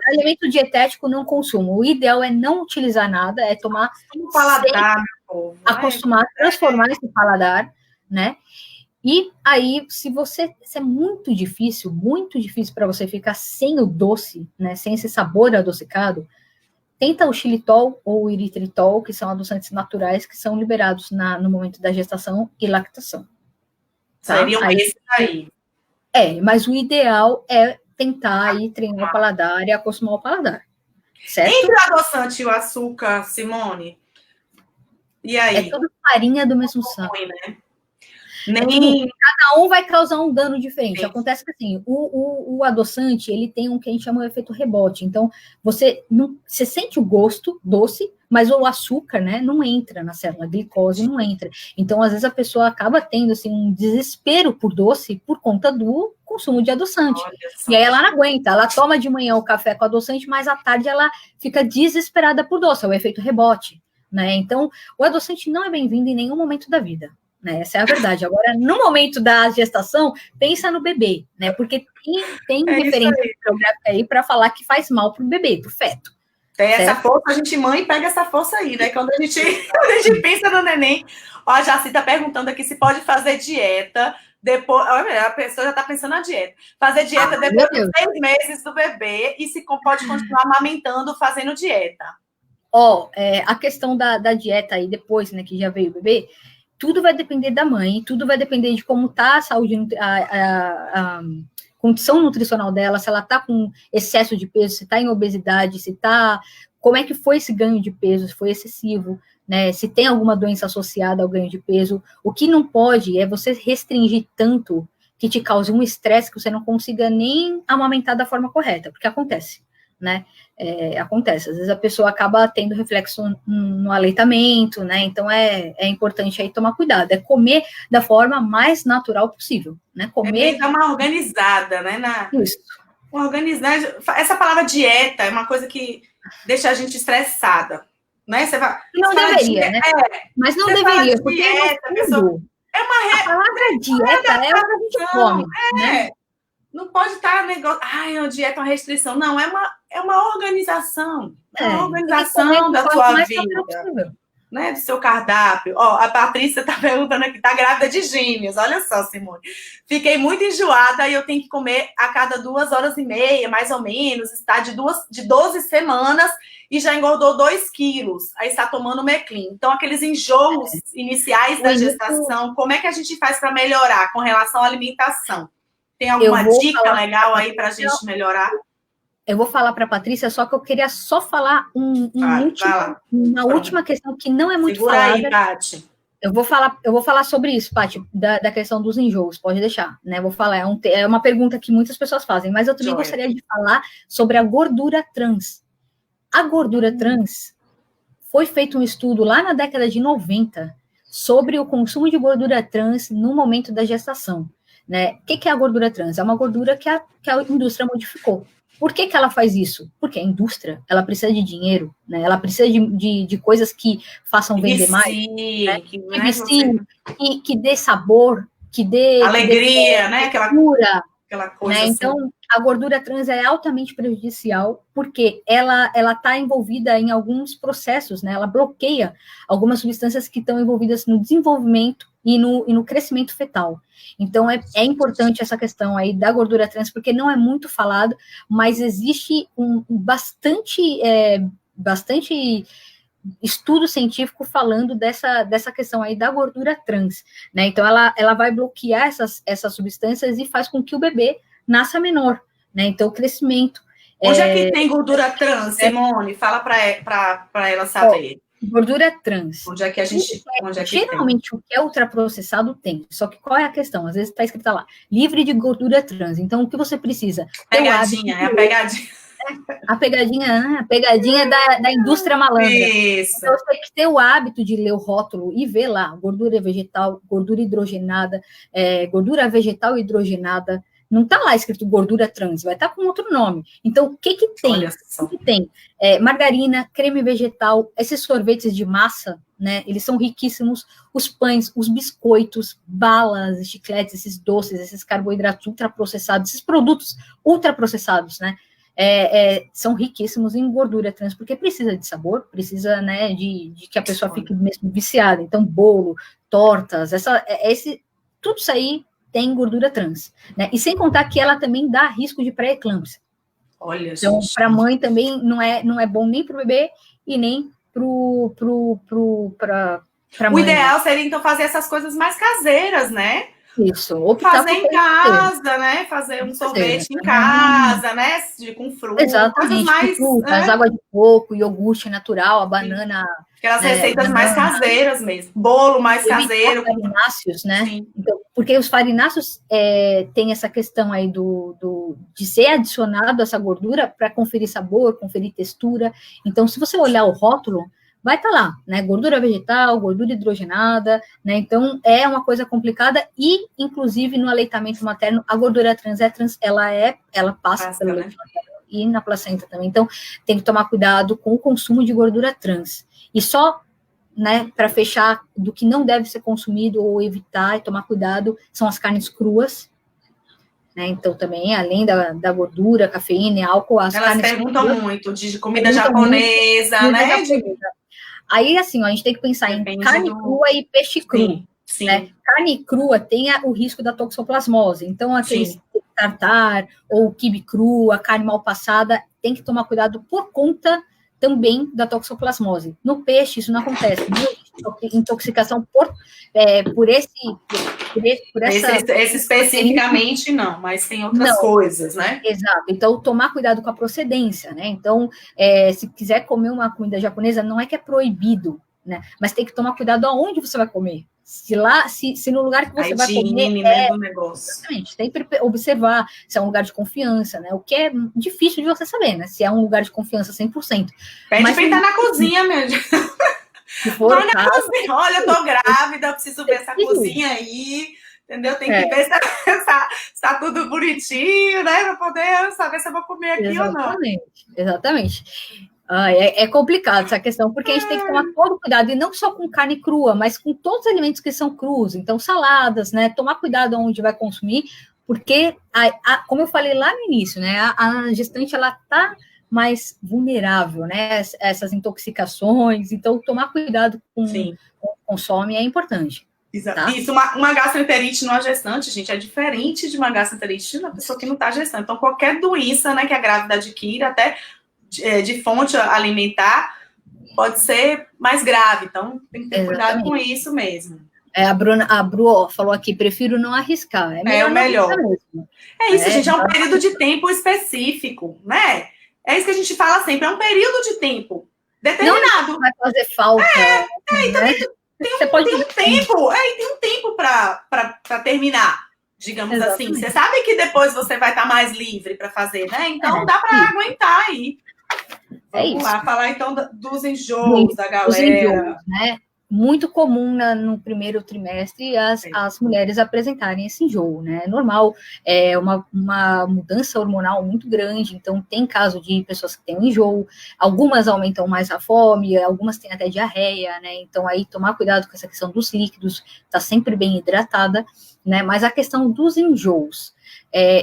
Alimento dietético, não consumo. O ideal é não utilizar nada, é tomar um paladar, meu povo, acostumar, transformar esse paladar, né? E aí, se é muito difícil para você ficar sem o doce, né, sem esse sabor adocicado, tenta o xilitol ou o eritritol, que são adoçantes naturais que são liberados no momento da gestação e lactação. Tá? Seriam esses aí. Mas o ideal é tentar aí treinar o paladar e acostumar o paladar. Certo? Entre o adoçante e o açúcar, Simone? E aí? É tudo farinha do mesmo saco. Né? Cada um vai causar um dano diferente. Acontece que assim, o adoçante, ele tem um que a gente chama de efeito rebote. Então, você sente o gosto doce, mas o açúcar, né, não entra na célula, a glicose não entra. Então, às vezes, a pessoa acaba tendo assim, um desespero por doce por conta do consumo de adoçante. E aí ela não aguenta, ela toma de manhã o café com adoçante, mas à tarde ela fica desesperada por doce, é o efeito rebote, né? Então, o adoçante não é bem-vindo em nenhum momento da vida. Né, essa é a verdade. Agora, no momento da gestação, pensa no bebê, né? Porque tem referência bibliográfica aí para falar que faz mal para o bebê, para o feto. Tem essa força, a gente mãe pega essa força aí, né? Quando a gente pensa no neném. Ó, a Jaci está perguntando aqui se pode fazer dieta depois. Olha, a pessoa já está pensando na dieta. Fazer dieta depois dos 6 meses do bebê e se pode continuar amamentando fazendo dieta. A questão da dieta aí depois, né, que já veio o bebê. Tudo vai depender da mãe, tudo vai depender de como está a saúde, a condição nutricional dela, se ela está com excesso de peso, se está em obesidade, como é que foi esse ganho de peso, se foi excessivo, né? Se tem alguma doença associada ao ganho de peso. O que não pode é você restringir tanto que te cause um estresse que você não consiga nem amamentar da forma correta, porque acontece, né? Acontece, às vezes a pessoa acaba tendo reflexo no aleitamento, né? Então é importante aí tomar cuidado, é comer da forma mais natural possível, né? Comer. Dar uma organizada, né? Isso. Organizar. Essa palavra dieta é uma coisa que deixa a gente estressada, né? Não deveria, né? Mas não deveria, porque dieta, a palavra dieta é o que a gente come, né? Não pode estar negócio. Uma dieta, uma restrição. Não, é uma organização. É uma organização da sua vida. Né, do seu cardápio. A Patrícia está perguntando aqui, está grávida de gêmeos. Olha só, Simone. Fiquei muito enjoada e eu tenho que comer a cada 2h30, mais ou menos. Está de 12 semanas e já engordou 2 quilos. Aí está tomando Meclin. Então, aqueles enjoos iniciais da gestação, como é que a gente faz para melhorar com relação à alimentação? Tem alguma dica legal aí para a gente melhorar? Eu vou falar para a Patrícia, só que eu queria só falar uma última questão que não é muito falada. Segura aí, Paty. Eu vou falar sobre isso, Paty, da questão dos enjoos, pode deixar, né? Vou falar, é uma pergunta que muitas pessoas fazem, mas eu também gostaria de falar sobre a gordura trans. A gordura trans, foi feito um estudo lá na década de 90 sobre o consumo de gordura trans no momento da gestação. Né? O que é a gordura trans? É uma gordura que a indústria modificou. Por que ela faz isso? Porque a indústria, ela precisa de dinheiro, né? Ela precisa de coisas que façam vender mais, né? Que dê sabor, que dê alegria, né? Aquela coisa, né? Assim. Então, a gordura trans é altamente prejudicial porque ela está envolvida em alguns processos, né? Ela bloqueia algumas substâncias que estão envolvidas no desenvolvimento e no crescimento fetal. Então, é importante essa questão aí da gordura trans, porque não é muito falado, mas existe bastante estudo científico falando dessa questão aí da gordura trans, né? Então, ela vai bloquear essas substâncias e faz com que o bebê nasça menor, né? Então, o crescimento Onde é que tem gordura trans, Simone? Fala para ela saber. Gordura trans. Onde é que a gente... Geralmente, o que é ultraprocessado tem. Só que qual é a questão? Às vezes está escrito lá, livre de gordura trans. Então, o que você precisa? Pegadinha, é a pegadinha. A pegadinha, né? A pegadinha da indústria malandra. Isso. Então, você tem que ter o hábito de ler o rótulo e ver lá, gordura vegetal, gordura hidrogenada, gordura vegetal hidrogenada. Não está lá escrito gordura trans, vai estar com outro nome. Então, o que tem? O que tem? Margarina, creme vegetal, esses sorvetes de massa, né? Eles são riquíssimos. Os pães, os biscoitos, balas, chicletes, esses doces, esses carboidratos ultraprocessados, esses produtos ultraprocessados, né? São riquíssimos em gordura trans, porque precisa de sabor, precisa, né, de que a pessoa fique mesmo viciada. Então, bolo, tortas, tudo isso aí tem gordura trans, né? E sem contar que ela também dá risco de pré-eclâmpsia. Olha, então, para a mãe também não é bom nem para o bebê e nem para a mãe. O ideal seria, então, fazer essas coisas mais caseiras, né? Isso. Fazer em casa, né? Fazer um sorvete em casa, né? Com frutas. Exatamente. Mais, frutas, água de coco, iogurte natural, a banana. Aquelas receitas mais caseiras mesmo. Bolo mais caseiro. Farináceos, né? Então, porque os farináceos têm essa questão aí de ser adicionado essa gordura para conferir sabor, conferir textura. Então, se você olhar o rótulo, vai estar lá, né? Gordura vegetal, gordura hidrogenada, né? Então, é uma coisa complicada e, inclusive, no aleitamento materno, a gordura trans ela passa pelo leite materno e na placenta também. Então, tem que tomar cuidado com o consumo de gordura trans. E só, né, para fechar, do que não deve ser consumido ou evitar e tomar cuidado são as carnes cruas, né? Então, também, além da gordura, cafeína e álcool, as Elas carnes perguntam cruas, muito de comida japonesa, né? Aí, assim, a gente tem que pensar em carne crua e peixe cru. Sim. Né? Carne crua tem o risco da toxoplasmose. Então, aqueles tartar ou quibe crua, carne mal passada, tem que tomar cuidado por conta também da toxoplasmose. No peixe, isso não acontece. Não existe intoxicação por essa... Esse especificamente não, mas tem outras coisas, né? Exato. Então, tomar cuidado com a procedência, né? Então, se quiser comer uma comida japonesa, não é que é proibido, né? Mas tem que tomar cuidado aonde você vai comer. Se no lugar que você vai comer do negócio. Exatamente, sempre observar se é um lugar de confiança, né? O que é difícil de você saber, né? Se é um lugar de confiança 100%. Pede pra entrar na cozinha mesmo. Vai na cozinha. Olha, eu tô grávida, preciso ver essa cozinha aí, entendeu? Tem que ver se tá tudo bonitinho, né? Pra poder saber se eu vou comer aqui ou não. Exatamente. É complicado essa questão, porque a gente tem que tomar todo cuidado, e não só com carne crua, mas com todos os alimentos que são crus, então saladas, né? Tomar cuidado onde vai consumir, porque, como eu falei lá no início, né? A gestante, ela tá mais vulnerável, né? Essas intoxicações, então tomar cuidado com o consumo é importante. Exato. Tá? Isso, uma gastroenterite numa gestante, gente, é diferente de uma gastroenterite na pessoa que não está gestando. Então, qualquer doença, né, que a grávida adquire, até de fonte alimentar, pode ser mais grave. Então, tem que ter cuidado com isso mesmo. A Bru falou aqui, prefiro não arriscar. É o melhor. É isso, gente, é um período de tempo específico, né? É isso que a gente fala sempre, é um período de tempo determinado. Não vai fazer falta. E também tem um tempo para terminar, digamos assim. Você sabe que depois você vai estar mais livre para fazer, né? Então dá para aguentar aí. Vamos lá, falar então dos enjoos da galera. Os enjoos, né? Muito comum no primeiro trimestre as mulheres apresentarem esse enjoo, né? É normal, é uma mudança hormonal muito grande, então tem caso de pessoas que têm um enjoo, algumas aumentam mais a fome, algumas têm até diarreia, né? Então aí tomar cuidado com essa questão dos líquidos, tá sempre bem hidratada, né? Mas a questão dos enjoos,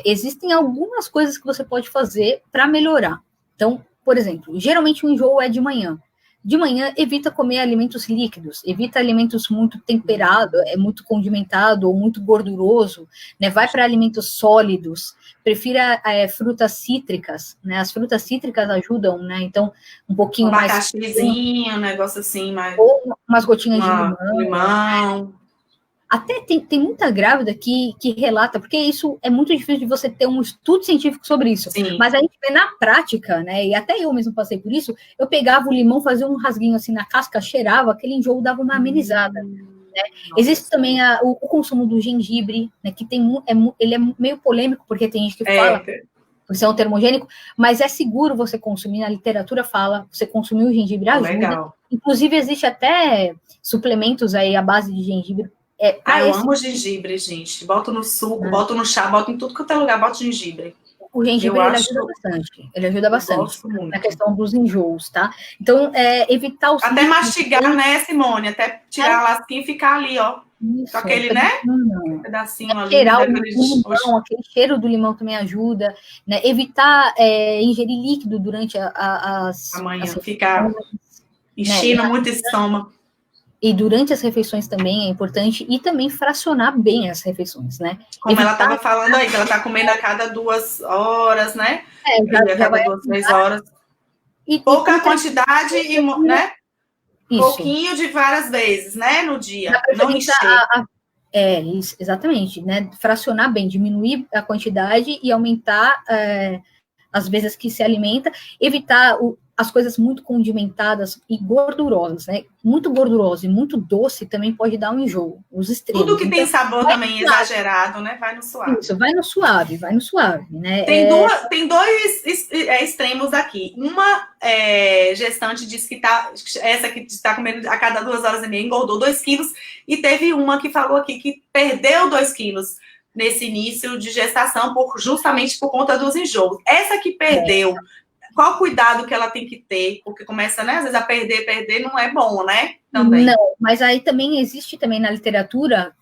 existem algumas coisas que você pode fazer para melhorar. Então, por exemplo, geralmente o enjoo é de manhã. De manhã, evita comer alimentos líquidos, evita alimentos muito temperados, muito condimentado ou muito gorduroso, né? Vai para alimentos sólidos, prefira frutas cítricas, né? As frutas cítricas ajudam, né? Então, um pouquinho mais... abacaxizinho, um negócio assim, mais... Ou umas gotinhas de limão. Até tem muita grávida que relata, porque isso é muito difícil de você ter um estudo científico sobre isso. Sim. Mas a gente vê na prática, né? E até eu mesmo passei por isso, eu pegava o limão, fazia um rasguinho assim na casca, cheirava, aquele enjoo dava uma amenizada. Né? Existe também o consumo do gengibre, né? Que ele é meio polêmico, porque tem gente que fala por ser um termogênico, mas é seguro você consumir, na literatura fala, você consumir o gengibre ajuda. Legal. Inclusive, existe até suplementos aí à base de gengibre. Eu amo gengibre, gente. Boto no suco, boto no chá, boto em tudo quanto é lugar, boto gengibre. O gengibre, ele ajuda bastante. Ele ajuda bastante na questão dos enjoos, tá? Então, evitar os... Até mastigar, né, Simone? Até tirar a lasquinha e ficar ali, ó. Isso, com aquele, né? Pedacinho ali. Cheirar o limão, aquele cheiro do limão também ajuda. Né? Evitar ingerir líquido durante as manhã, ficar enchendo muito o estômago. E durante as refeições também é importante, e também fracionar bem as refeições, né? Como ela estava falando aí, que ela está comendo a cada 2 horas, né? A cada 2, 3 horas. Pouca quantidade, né? Isso. Pouquinho de várias vezes, né? No dia. Não encher. Isso, exatamente, né? Fracionar bem, diminuir a quantidade e aumentar as vezes que se alimenta, evitar as coisas muito condimentadas e gordurosas, né? Muito gorduroso e muito doce também pode dar um enjoo, os extremos. Tudo que tem sabor também exagerado, né? Vai no suave. Isso, vai no suave, né? Tem dois extremos aqui. Uma gestante disse que essa que está comendo a cada 2 horas e meia engordou 2 quilos, e teve uma que falou aqui que perdeu 2 quilos nesse início de gestação, justamente por conta dos enjoos. Essa que perdeu, qual cuidado que ela tem que ter? Porque começa, né, às vezes a perder não é bom, né? Também. Não, mas aí também existe também na literatura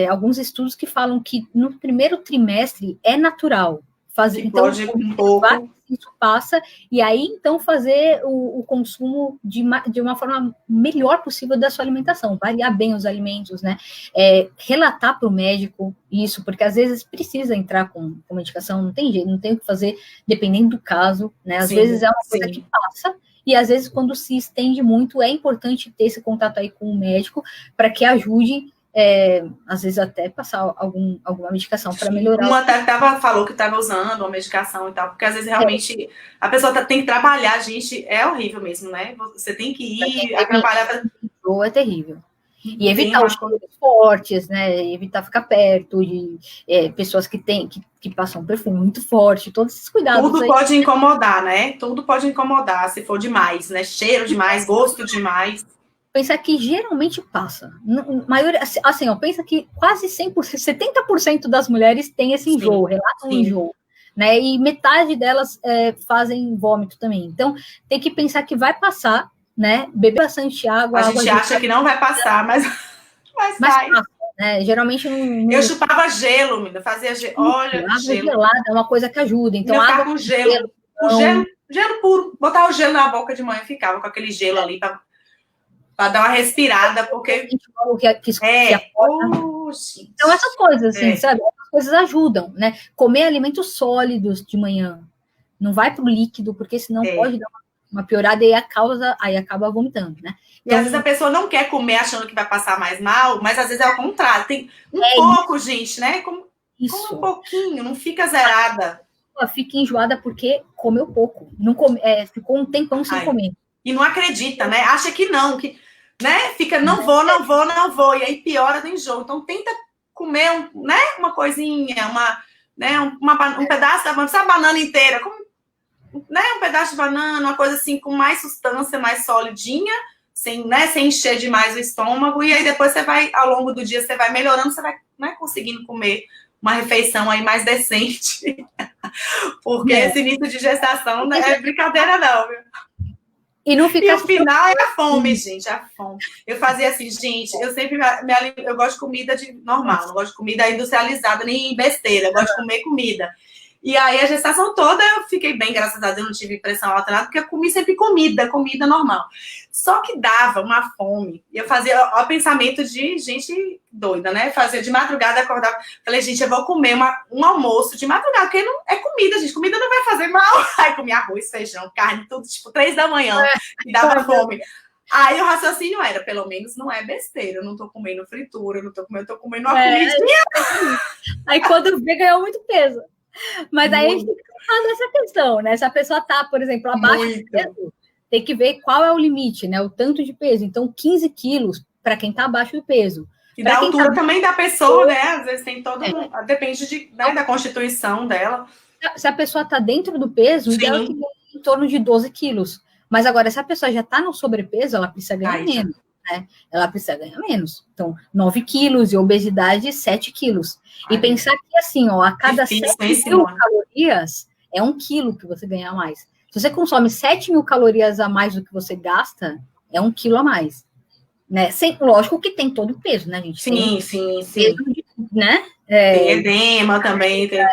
alguns estudos que falam que no primeiro trimestre é natural fazer, então pode um pouco. Isso passa, e aí então fazer o consumo de uma forma melhor possível da sua alimentação, variar bem os alimentos, né? Relatar para o médico isso, porque às vezes precisa entrar com medicação, não tem jeito, não tem o que fazer, dependendo do caso, né? Às vezes é uma coisa que passa, e às vezes quando se estende muito, é importante ter esse contato aí com o médico para que ajude. Às vezes até passar alguma medicação para melhorar. Uma até falou que estava usando uma medicação e tal, porque às vezes realmente a pessoa tem que trabalhar, gente, é horrível mesmo, né? Você tem que ir, trabalhar. É terrível. E evitar os cheiros fortes, né? Evitar ficar perto de pessoas que passam perfume muito forte, todos esses cuidados. Tudo aí pode incomodar, né? Tudo pode incomodar se for demais, né? Cheiro demais, gosto demais. Pensa que geralmente passa. Maioria, assim, pensa que quase 100%, 70% das mulheres têm esse enjoo, relatam enjoo, né? E metade delas fazem vômito também. Então, tem que pensar que vai passar, né? Beber bastante água. A gente acha que não vai passar, mas vai. Passa, né? Geralmente não. Eu chupava gelo, menina, fazia gelo. Olha, água gelo. gelada é uma coisa que ajuda. Então, água com gelo. Gelo puro. Botava o gelo na boca de manhã e ficava com aquele gelo ali para dar uma respirada, porque... Então, essas coisas, assim, sabe? Essas coisas ajudam, né? Comer alimentos sólidos de manhã. Não vai pro líquido, porque senão pode dar uma piorada e aí acaba vomitando, né? Então, e às vezes a pessoa não quer comer achando que vai passar mais mal, mas às vezes é o contrário. Tem pouco, isso. Gente, né? Come um pouquinho, não fica zerada. Ela fica enjoada porque comeu pouco. Não ficou um tempão sem comer. E não acredita, né? Acha que não, né? Fica, não vou. E aí piora do enjoo. Então, tenta comer uma coisinha, um pedaço da banana, não precisa a banana inteira, né? Um pedaço de banana, uma coisa assim com mais substância, mais solidinha, sem encher demais o estômago. E aí depois você vai, ao longo do dia, você vai melhorando, você vai, né, conseguindo comer uma refeição aí mais decente. Porque esse início de gestação não é brincadeira, não, viu? E não fica. E o final é a fome, gente, a fome. Eu fazia assim, gente, eu sempre eu gosto de comida normal, não gosto de comida industrializada, nem besteira, eu gosto de comer comida. E aí a gestação toda eu fiquei bem, graças a Deus, não tive pressão alta nada, porque eu comi sempre comida normal. Só que dava uma fome. E eu fazia o pensamento de gente doida, né? Fazia de madrugada, acordava. Falei, gente, eu vou comer um almoço de madrugada, porque não é comida, gente. Comida não vai fazer mal. Aí comia arroz, feijão, carne, tudo, tipo, 3 da manhã, e dava fome. Aí o raciocínio era, pelo menos não é besteira, eu não tô comendo fritura, eu tô comendo uma comidinha. Aí quando vê, ganhou muito peso. Mas aí a gente tem que fazer essa questão, né? Se a pessoa tá, por exemplo, abaixo do peso, tem que ver qual é o limite, né? O tanto de peso. Então, 15 quilos para quem tá abaixo do peso. E da altura também da pessoa, né? Às vezes tem todo depende né, da constituição dela. Se a pessoa tá dentro do peso, então ela tem em torno de 12 quilos. Mas agora, se a pessoa já tá no sobrepeso, ela precisa ganhar menos, né? Ela precisa ganhar menos. Então, 9 quilos e obesidade, 7 quilos. E pensar que, assim, ó, a cada 7.000 calorias, é 1 quilo que você ganha a mais. Se você consome 7.000 calorias a mais do que você gasta, é 1 quilo a mais. Né? Lógico que tem todo o peso, né, gente? Sim. Peso, né? Tem edema também, tem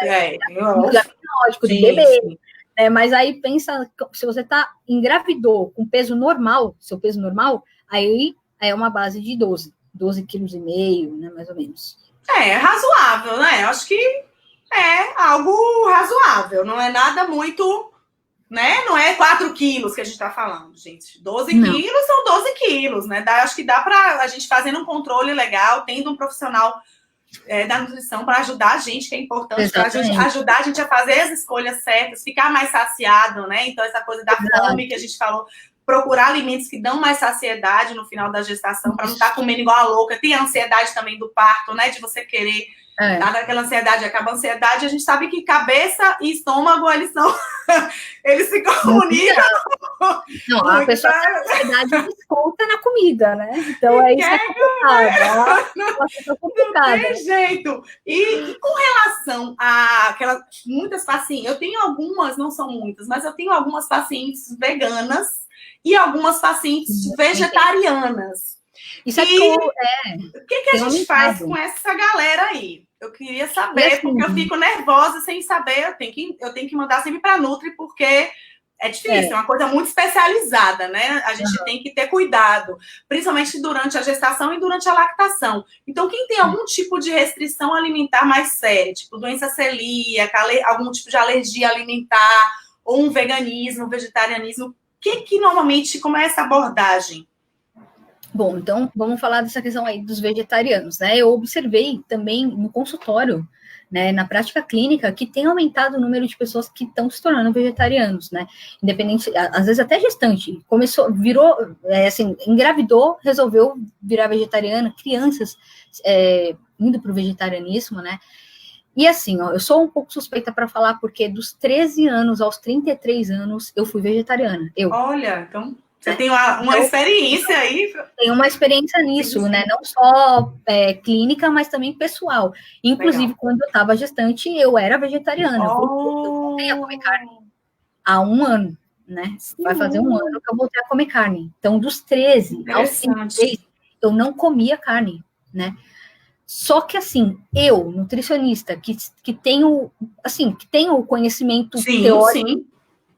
lógico, de bebê. Né? Mas aí pensa, se você engravidou com peso normal, seu peso normal, aí é uma base de 12 quilos e meio, né, mais ou menos. É razoável, né? Eu acho que é algo razoável, não é nada muito, né? Não é 4 quilos que a gente tá falando, gente. 12 quilos são 12 quilos, né? Acho que dá pra a gente fazendo um controle legal, tendo um profissional da nutrição para ajudar a gente, que é importante, para ajudar a gente a fazer as escolhas certas, ficar mais saciado, né? Então, essa coisa da fome que a gente falou, procurar alimentos que dão mais saciedade no final da gestação, para não estar comendo igual a louca. Tem a ansiedade também do parto, né? De você querer dar aquela ansiedade, acaba a ansiedade, a gente sabe que cabeça e estômago, eles se comunicam. Não, a pessoa tem ansiedade desconta na comida, né? Então aí isso é complicado. Não tem jeito. E com relação a aquelas muitas pacientes, eu tenho algumas, não são muitas, mas eu tenho algumas pacientes veganas e algumas pacientes vegetarianas. Isso o que a gente faz com essa galera aí? Eu queria saber, porque eu fico nervosa sem saber. Eu tenho que mandar sempre para a Nutri, porque é difícil, é uma coisa muito especializada, né? A gente tem que ter cuidado, principalmente durante a gestação e durante a lactação. Então, quem tem algum tipo de restrição alimentar mais séria, tipo doença celíaca, algum tipo de alergia alimentar, ou um veganismo, um vegetarianismo, normalmente, como é essa abordagem? Bom, então vamos falar dessa questão aí dos vegetarianos, né? Eu observei também no consultório, né, na prática clínica, que tem aumentado o número de pessoas que estão se tornando vegetarianos, né? Independente, às vezes até gestante, engravidou, resolveu virar vegetariana, crianças indo para o vegetarianismo, né? E assim, ó, eu sou um pouco suspeita para falar, porque dos 13 anos aos 33 anos eu fui vegetariana. Olha, então você tem uma experiência aí. Tem uma experiência nisso, né? Não só clínica, mas também pessoal. Inclusive, quando eu estava gestante, eu era vegetariana. Eu voltei a comer carne há 1 ano, né? Vai fazer 1 ano que eu voltei a comer carne. Então, dos 13 aos 33, eu não comia carne, né? Só que, assim, eu, nutricionista, que tenho o conhecimento teórico,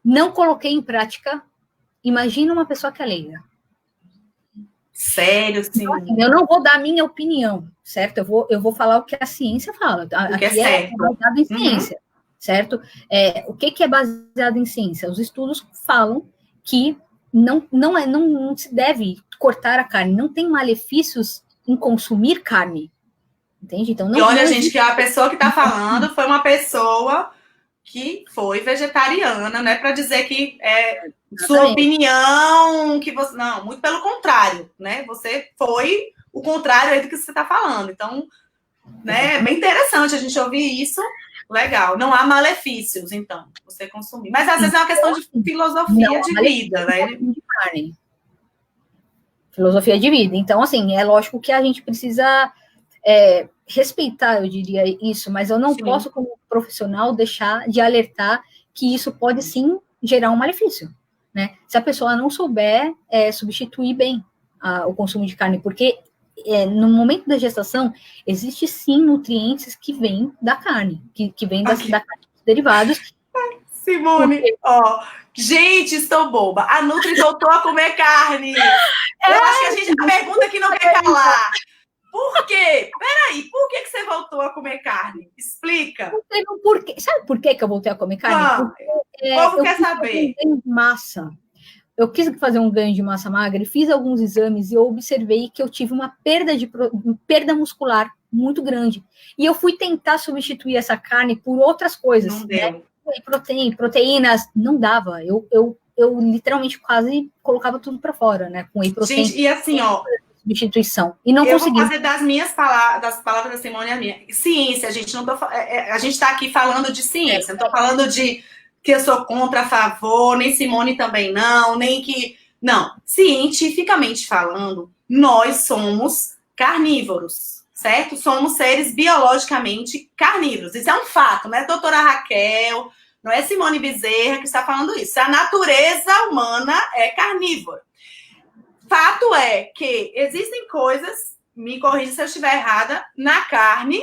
não coloquei em prática. Imagina uma pessoa que é leiga. Sério, sim. Então, assim, eu não vou dar a minha opinião, certo? Eu vou falar o que a ciência fala. O que é baseado em ciência, certo? O que é baseado em ciência? Os estudos falam que não se deve cortar a carne, não tem malefícios em consumir carne. Entende? Então, e olha, gente, que a pessoa que está falando foi uma pessoa que foi vegetariana, não é para dizer que sua opinião, que você... Não, muito pelo contrário, né? Você foi o contrário aí do que você está falando. Então, né, é bem interessante a gente ouvir isso. Legal. Não há malefícios, então, você consumir. Mas, às vezes, é uma questão de filosofia de vida, né? Filosofia de vida. Então, assim, é lógico que a gente precisa respeitar, eu diria isso, mas eu não posso, como profissional, deixar de alertar que isso pode, sim, gerar um malefício, né? Se a pessoa não souber substituir bem o consumo de carne, porque no momento da gestação, existe, sim, nutrientes que vêm da carne, que vêm da carne, dos derivados. Simone, gente, estou boba. A Nutri voltou a comer carne. Eu acho que a pergunta que não quer calar. Por quê? Peraí, por que você voltou a comer carne? Explica. Sabe por que eu voltei a comer carne? Porque o povo quer saber. Massa. eu quis fazer um ganho de massa magra e fiz alguns exames e eu observei que eu tive uma perda muscular muito grande. E eu fui tentar substituir essa carne por outras coisas. Não deu. Né? Proteínas, não dava. Eu literalmente quase colocava tudo para fora, né? Com whey protein. Gente, e assim, ó, substituição. E não eu consegui. vou fazer das palavras da Simone a minha. Ciência, gente, não tô, a gente está aqui falando de ciência, não estou falando de que eu sou contra, a favor, nem Simone também não, nem que... Não, cientificamente falando, nós somos carnívoros, certo? Somos seres biologicamente carnívoros. Isso é um fato, não é doutora Raquel, não é Simone Bezerra que está falando isso. A natureza humana é carnívora. Fato é que existem coisas, me corrija se eu estiver errada, na carne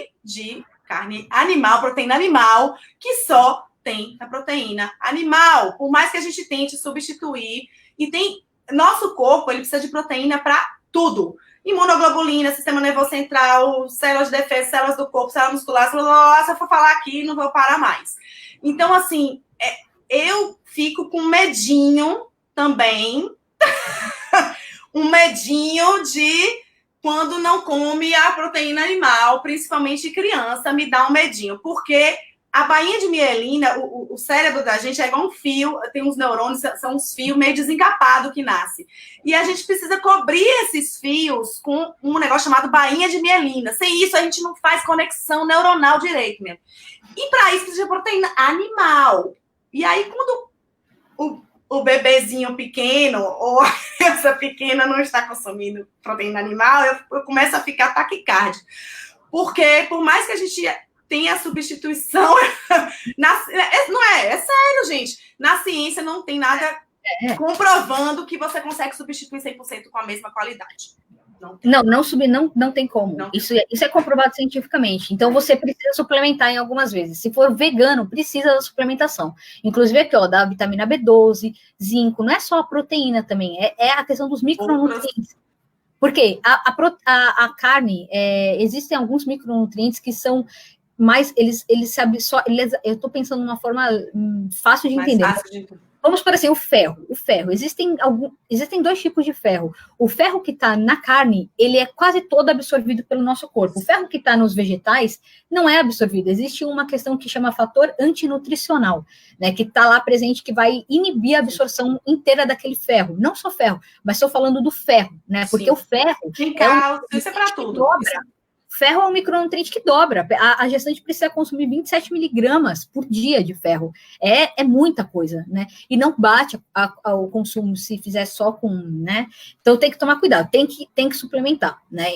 animal, proteína animal, que só tem a proteína animal. Por mais que a gente tente substituir, e tem nosso corpo, ele precisa de proteína para tudo. Imunoglobulina, sistema nervoso central, células de defesa, células do corpo, células musculares, se eu for falar aqui, não vou parar mais. Então, assim, eu fico com medinho também, um medinho de quando não come a proteína animal, principalmente criança, me dá um medinho, porque a bainha de mielina, o cérebro da gente é igual um fio, tem uns neurônios, são uns fios meio desencapados que nasce. E a gente precisa cobrir esses fios com um negócio chamado bainha de mielina. Sem isso, a gente não faz conexão neuronal direito mesmo. E para isso, precisa de proteína animal. E aí, quando o bebezinho pequeno ou a criança pequena não está consumindo proteína animal, eu começo a ficar taquicárdia. Porque, por mais que a gente tenha substituição, é sério, gente. Na ciência não tem nada comprovando que você consegue substituir 100% com a mesma qualidade. Não tem como. Não. Isso é comprovado cientificamente. Então, você precisa suplementar em algumas vezes. Se for vegano, precisa da suplementação. Inclusive aqui, ó, da vitamina B12, zinco. Não é só a proteína também, é a questão dos micronutrientes. Porque a carne, existem alguns micronutrientes que são mais, eles se absorvem, eu estou pensando numa forma fácil de entender. Vamos por assim, o ferro. Existem dois tipos de ferro. O ferro que está na carne, ele é quase todo absorvido pelo nosso corpo. O ferro que está nos vegetais não é absorvido. Existe uma questão que chama fator antinutricional, né, que está lá presente, que vai inibir a absorção inteira daquele ferro. Não só ferro, mas estou falando do ferro, né? Porque o ferro... Isso é para tudo. Ferro é um micronutriente que dobra. A gestante precisa consumir 27 miligramas por dia de ferro. É muita coisa, né? E não bate ao consumo se fizer só com, né? Então tem que tomar cuidado, tem que suplementar, né?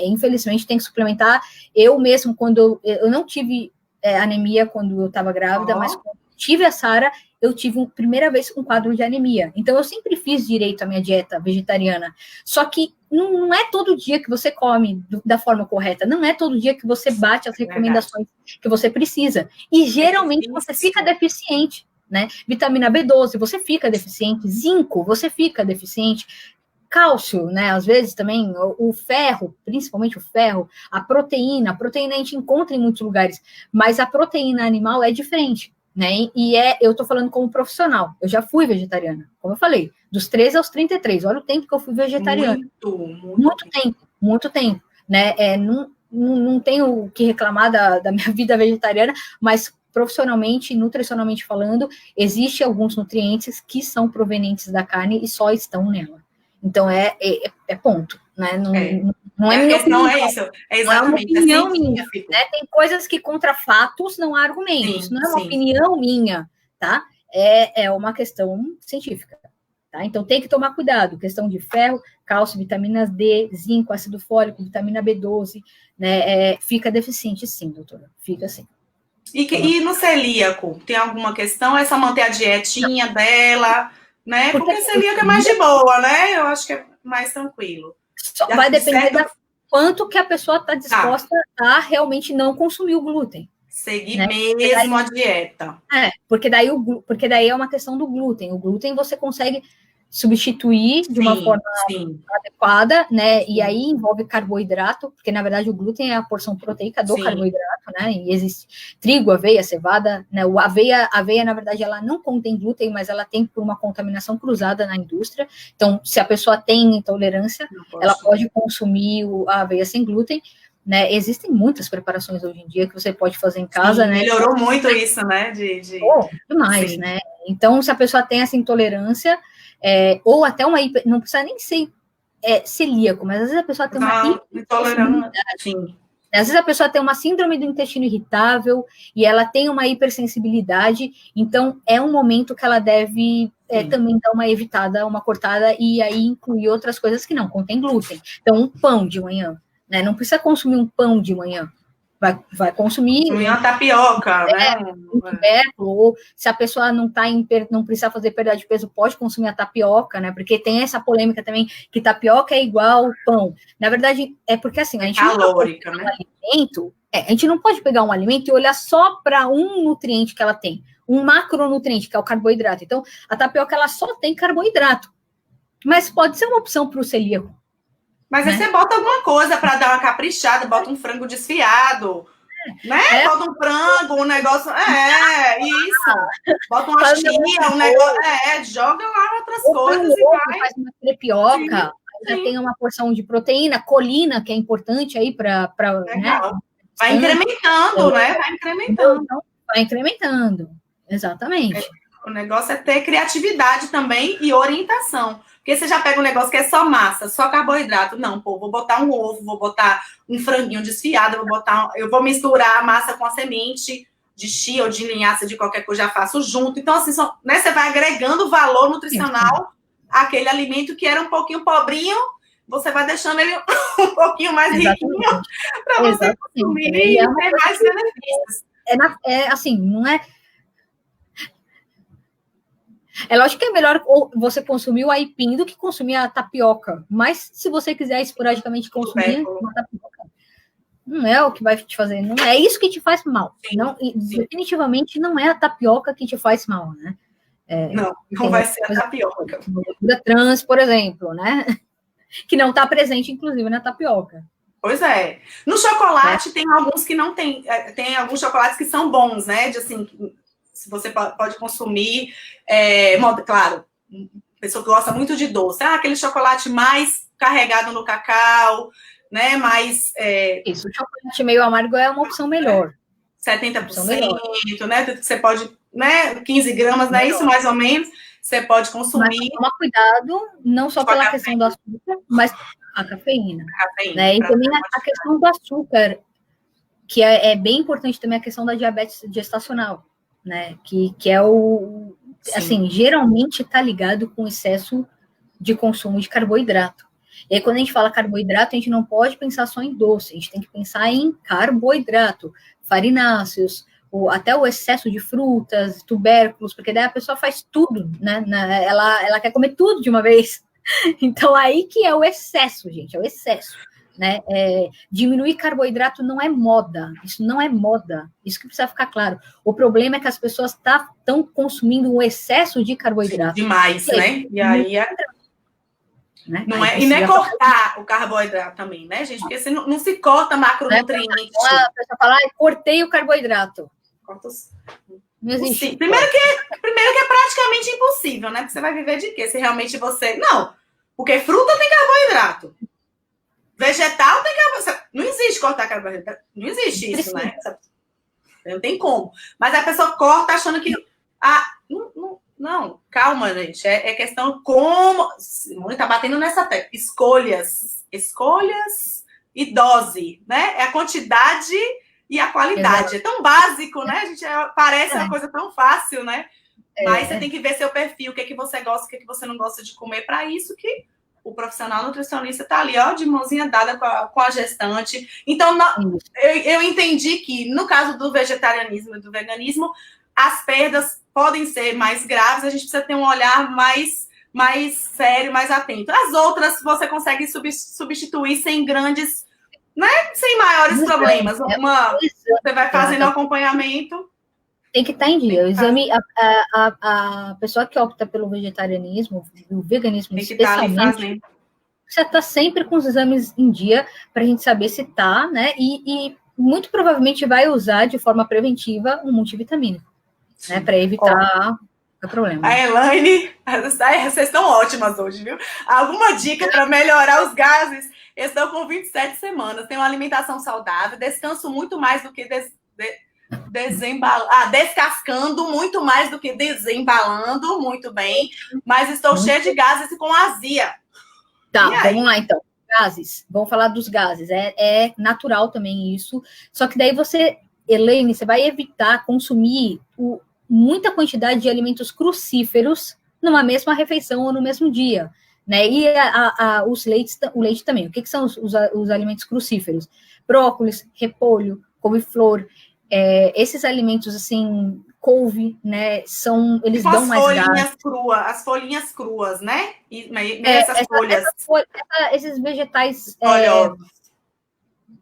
Infelizmente tem que suplementar. Eu mesmo, quando eu não tive anemia quando eu estava grávida, mas quando tive a Sara, eu tive primeira vez um quadro de anemia. Então eu sempre fiz direito à minha dieta vegetariana. Só que não é todo dia que você come da forma correta, não é todo dia que você bate as recomendações que você precisa. E geralmente você fica deficiente, né? Vitamina B12, você fica deficiente. Zinco, você fica deficiente. Cálcio, né? Às vezes também, o ferro, principalmente o ferro, a proteína a gente encontra em muitos lugares, mas a proteína animal é diferente. Né? E eu tô falando como profissional. Eu já fui vegetariana, como eu falei, dos 13 aos 33. Olha o tempo que eu fui vegetariana. Muito tempo. Né? Não tenho o que reclamar da minha vida vegetariana, mas profissionalmente, nutricionalmente falando, existem alguns nutrientes que são provenientes da carne e só estão nela. Então, é ponto. Né? Não é minha opinião. Não é isso. É exatamente. Não é uma opinião minha. Né? Tem coisas que contra fatos não há argumentos. Sim, não é uma opinião minha, tá? É uma questão científica. Tá? Então tem que tomar cuidado. Questão de ferro, cálcio, vitaminas D, zinco, ácido fólico, vitamina B12, né? Fica deficiente, sim, doutora. Fica assim. E no celíaco, tem alguma questão? É só manter a dietinha dela, né? Porque celíaco é mais de boa, né? Eu acho que é mais tranquilo. Vai depender da quanto que a pessoa está disposta a realmente não consumir o glúten. Seguir, né? Mesmo a dieta. Porque daí é uma questão do glúten. O glúten você consegue substituir de uma forma sim. adequada, né? E aí envolve carboidrato, porque na verdade o glúten é a porção proteica do carboidrato, né? E existe trigo, aveia, cevada, né? A aveia, na verdade, ela não contém glúten, mas ela tem por uma contaminação cruzada na indústria. Então, se a pessoa tem intolerância, ela pode consumir a aveia sem glúten. Né, existem muitas preparações hoje em dia que você pode fazer em casa, né? Melhorou muito isso, né? Demais, né? Então, se a pessoa tem essa intolerância, ou até uma não precisa nem ser celíaco, mas às vezes a pessoa tem uma intolerância. Às vezes a pessoa tem uma síndrome do intestino irritável e ela tem uma hipersensibilidade, então é um momento que ela deve também dar uma evitada, uma cortada, e aí incluir outras coisas que não contém glúten. Então, um pão de manhã. Né? Não precisa consumir um pão de manhã. Vai consumir uma tapioca, né? Um tubérculo, ou se a pessoa não precisa fazer perda de peso, pode consumir a tapioca, né? Porque tem essa polêmica também que tapioca é igual pão. Na verdade, é porque assim, a gente calórica, né? A gente não pode pegar um alimento e olhar só para um nutriente que ela tem, um macronutriente, que é o carboidrato. Então, a tapioca ela só tem carboidrato, mas pode ser uma opção para o celíaco. Mas aí você bota alguma coisa para dar uma caprichada, bota um frango desfiado, né? Bota um frango, um negócio. Isso. Bota uma chia, um negócio. Joga lá outras coisas e vai. Faz uma crepioca, já tem uma porção de proteína, colina, que é importante aí para. Né? Vai incrementando, né? Vai incrementando. Vai incrementando, exatamente. O negócio é ter criatividade também e orientação. Porque você já pega um negócio que é só massa, só carboidrato. Não, vou botar um ovo, vou botar um franguinho desfiado, eu vou misturar a massa com a semente de chia ou de linhaça, de qualquer coisa, já faço junto. Então, assim, né, você vai agregando valor nutricional àquele alimento que era um pouquinho pobrinho, você vai deixando ele um pouquinho mais riquinho para você consumir e ter mais benefícios. Assim, não é... É lógico que é melhor você consumir o aipim do que consumir a tapioca. Mas se você quiser esporadicamente consumir uma tapioca, não é o que vai te fazer. Não é isso que te faz mal. Definitivamente não é a tapioca que te faz mal, né? Não vai ser a tapioca. Gordura trans, por exemplo, né? Que não está presente, inclusive, na tapioca. Pois é. No chocolate tem alguns que não tem. Tem alguns chocolates que são bons, né? Se você pode consumir, claro, pessoa que gosta muito de doce, aquele chocolate mais carregado no cacau, né, mais... Isso, o chocolate meio amargo é uma opção melhor. 70%, melhor. Né, você pode, né, 15 gramas, não é isso, mais ou menos, você pode consumir. Mas tomar cuidado, não só pela questão do açúcar, mas a cafeína. Né, e também a questão do açúcar, que é bem importante também a questão da diabetes gestacional. Né, que é assim, geralmente está ligado com excesso de consumo de carboidrato. E aí, quando a gente fala carboidrato, a gente não pode pensar só em doce, a gente tem que pensar em carboidrato, farináceos, até o excesso de frutas, tubérculos, porque daí a pessoa faz tudo, né? Ela quer comer tudo de uma vez. Então, aí que é o excesso, gente, é o excesso. Né? Diminuir carboidrato não é moda, isso não é moda, isso que precisa ficar claro. O problema é que as pessoas estão consumindo um excesso de carboidrato. Demais, né? E aí né? E não é cortar o carboidrato também, né, gente? Porque você não se corta macronutriente. A pessoa fala, cortei o carboidrato. Não existe. Primeiro que é praticamente impossível, né? Porque você vai viver de quê? Se realmente você... Não, porque fruta tem carboidrato. Vegetal tem carboidrato. Não existe cortar carboidrato. Não existe isso, né? Não tem como. Mas a pessoa corta achando que... Não, calma, gente. É questão como... Simone tá batendo nessa tecla. Escolhas e dose, né? É a quantidade e a qualidade. É tão básico, né? Parece uma coisa tão fácil, né? Mas você tem que ver seu perfil, o que você gosta, o que você não gosta de comer. Para isso que o profissional nutricionista está ali, ó, de mãozinha dada com a gestante. Então, eu entendi que, no caso do vegetarianismo e do veganismo, as perdas podem ser mais graves, a gente precisa ter um olhar mais sério, mais atento. As outras, você consegue substituir sem grandes, né, sem maiores problemas. Você vai fazendo acompanhamento. Tem que estar em dia. O exame, a pessoa que opta pelo vegetarianismo, o veganismo tem que estar ali especialmente, fazendo. você está sempre com os exames em dia para a gente saber se está, né? E muito provavelmente vai usar de forma preventiva um multivitamínico, né? Para evitar o problema. A Elaine, vocês estão ótimas hoje, viu? Alguma dica para melhorar os gases? Estou com 27 semanas, tenho uma alimentação saudável, descanso muito mais do que descascando muito mais do que desembalando, muito bem, mas estou cheia de gases e com azia. Tá, vamos lá então. Gases, vamos falar dos gases. É natural também isso, só que daí você, Elaine, você vai evitar consumir muita quantidade de alimentos crucíferos numa mesma refeição ou no mesmo dia, né? E o leite também. O que são os alimentos crucíferos? Brócolis, repolho, couve-flor, esses alimentos, assim, couve, né, eles dão mais gás. As folhinhas cruas, né? Essas folhas. Esses vegetais... oleosos.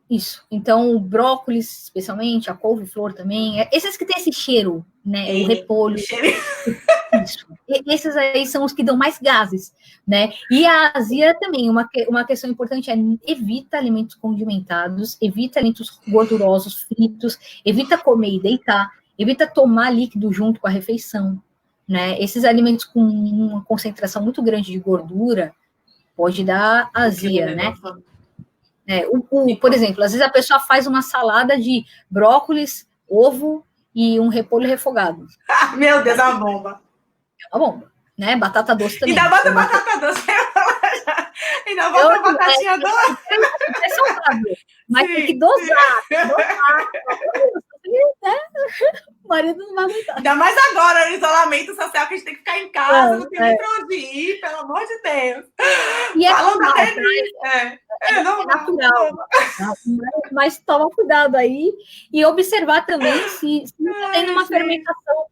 Isso. Então, o brócolis, especialmente, a couve-flor também, esses que tem esse cheiro, né, o repolho. Isso. Esses aí são os que dão mais gases, né? E a azia também, uma questão importante é evita alimentos condimentados, evita alimentos gordurosos, fritos, evita comer e deitar, evita tomar líquido junto com a refeição, né? Esses alimentos com uma concentração muito grande de gordura pode dar azia, né? Por exemplo, às vezes a pessoa faz uma salada de brócolis, ovo e um repolho refogado. Meu Deus, é uma bomba. É uma bomba, né? Batata doce também. Ainda bota batata doce. Ainda bota batatinha doce. É saudável, mas sim, tem que dosar. Né? O marido não vai aguentar. Ainda mais agora, no isolamento social, que a gente tem que ficar em casa, não tem nem pra onde ir, pelo amor de Deus. E falando até nisso. É natural. Mas toma cuidado aí e observar também se tem uma fermentação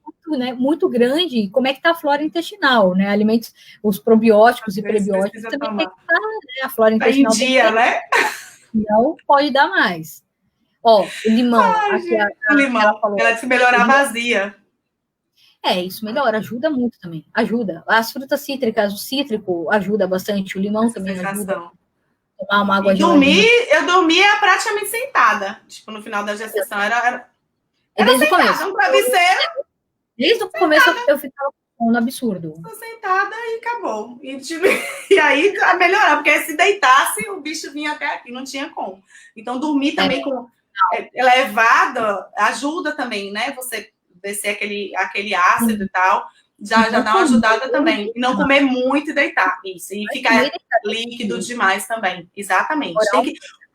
muito grande, como é que está a flora intestinal, né? Alimentos, os probióticos e prebióticos também tem que estar, né? A flora intestinal em dia, né? Não pode dar mais. Ó, o limão. O limão, ela disse que melhorava a azia. Isso melhora, ajuda muito também. Ajuda. As frutas cítricas, o cítrico ajuda bastante, o limão também ajuda. Tomar uma água gelada. Eu dormia praticamente sentada. Tipo, no final da gestação. Era desde o começo. Um travesseiro. Desde o começo eu ficava com um absurdo. Tô sentada e acabou. E aí a melhorar, porque se deitasse, o bicho vinha até aqui, não tinha como. Então, dormir também com elevado ajuda também, né? Você descer aquele ácido e tal, já dá uma ajudada também. E não comer muito e deitar. Isso. E ficar líquido demais também. Exatamente.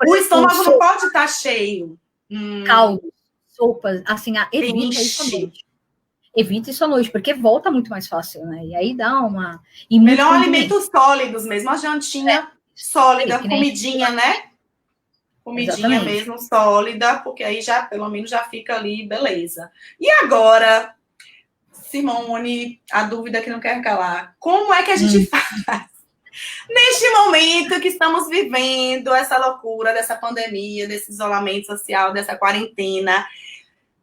O estômago não pode estar cheio. Caldos, sopas, assim, evita isso à noite. Evita isso à noite, porque volta muito mais fácil, né? E aí dá uma... Melhor alimentos sólidos mesmo, a jantinha sólida, comidinha, né? Comidinha mesmo sólida, porque aí já, pelo menos, já fica ali, beleza. E agora, Simone, a dúvida que não quer calar. Como é que a gente faz? Neste momento que estamos vivendo essa loucura dessa pandemia, desse isolamento social, dessa quarentena,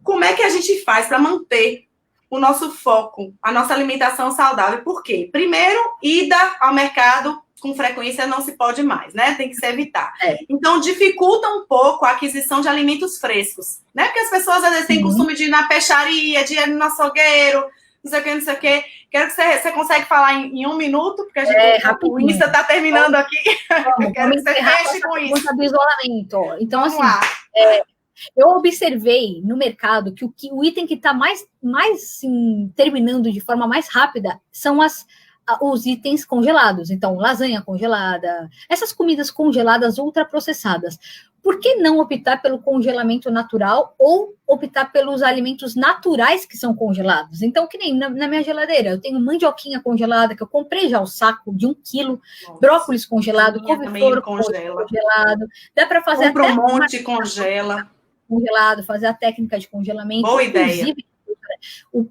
como é que a gente faz para manter o nosso foco, a nossa alimentação saudável? Por quê? Primeiro, ida ao mercado com frequência não se pode mais, né? Tem que se evitar. Então, dificulta um pouco a aquisição de alimentos frescos, né? Porque as pessoas, às vezes, têm costume de ir na peixaria, de ir no açougueiro, não sei o que, não sei o que. Quero que você consegue falar em 1 minuto, porque o Insta está terminando aqui. Quero que você feche com isso. Do isolamento. Então, vamos assim, eu observei no mercado que o item que está mais assim, terminando de forma mais rápida são os itens congelados. Então, lasanha congelada, essas comidas congeladas ultraprocessadas. Por que não optar pelo congelamento natural ou optar pelos alimentos naturais que são congelados? Então, que nem na minha geladeira, eu tenho mandioquinha congelada, que eu comprei já o saco de 1 quilo, brócolis congelado, couve-flor congelado. Dá para fazer até um monte congela. Congelado, fazer a técnica de congelamento. Boa ideia.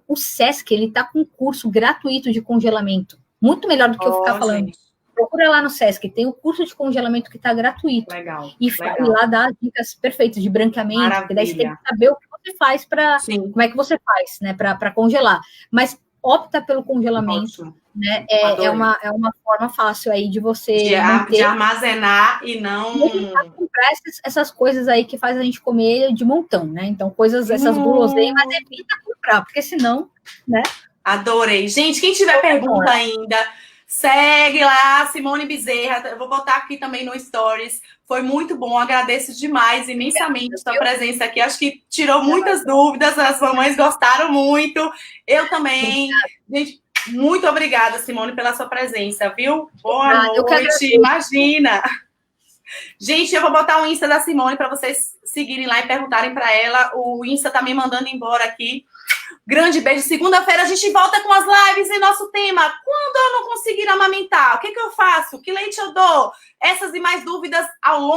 O Sesc, ele está com um curso gratuito de congelamento. Muito melhor do que eu ficar falando. Gente. Procura lá no Sesc, tem o curso de congelamento que está gratuito. Legal. E lá dá dicas perfeitas de branqueamento, porque daí você tem que saber o que você faz como é que você faz, né, para congelar. Mas opta pelo congelamento, ótimo. né? É uma forma fácil aí de você de armazenar e não comprar essas coisas aí que faz a gente comer de montão, né? Então, essas guloseimas, evita comprar, porque senão, né? Adorei. Gente, quem tiver pergunta ainda, segue lá, Simone Bezerra. Eu vou botar aqui também no Stories. Foi muito bom, agradeço demais, imensamente, a sua presença aqui. Acho que tirou muitas dúvidas, as mamães gostaram muito. Eu também. Gente, muito obrigada, Simone, pela sua presença, viu? Boa noite. Imagina. Gente, eu vou botar o Insta da Simone para vocês seguirem lá e perguntarem para ela. O Insta tá me mandando embora aqui. Grande beijo. Segunda-feira a gente volta com as lives e nosso tema. Quando eu não conseguir amamentar, o que eu faço? Que leite eu dou? Essas e mais dúvidas ao longo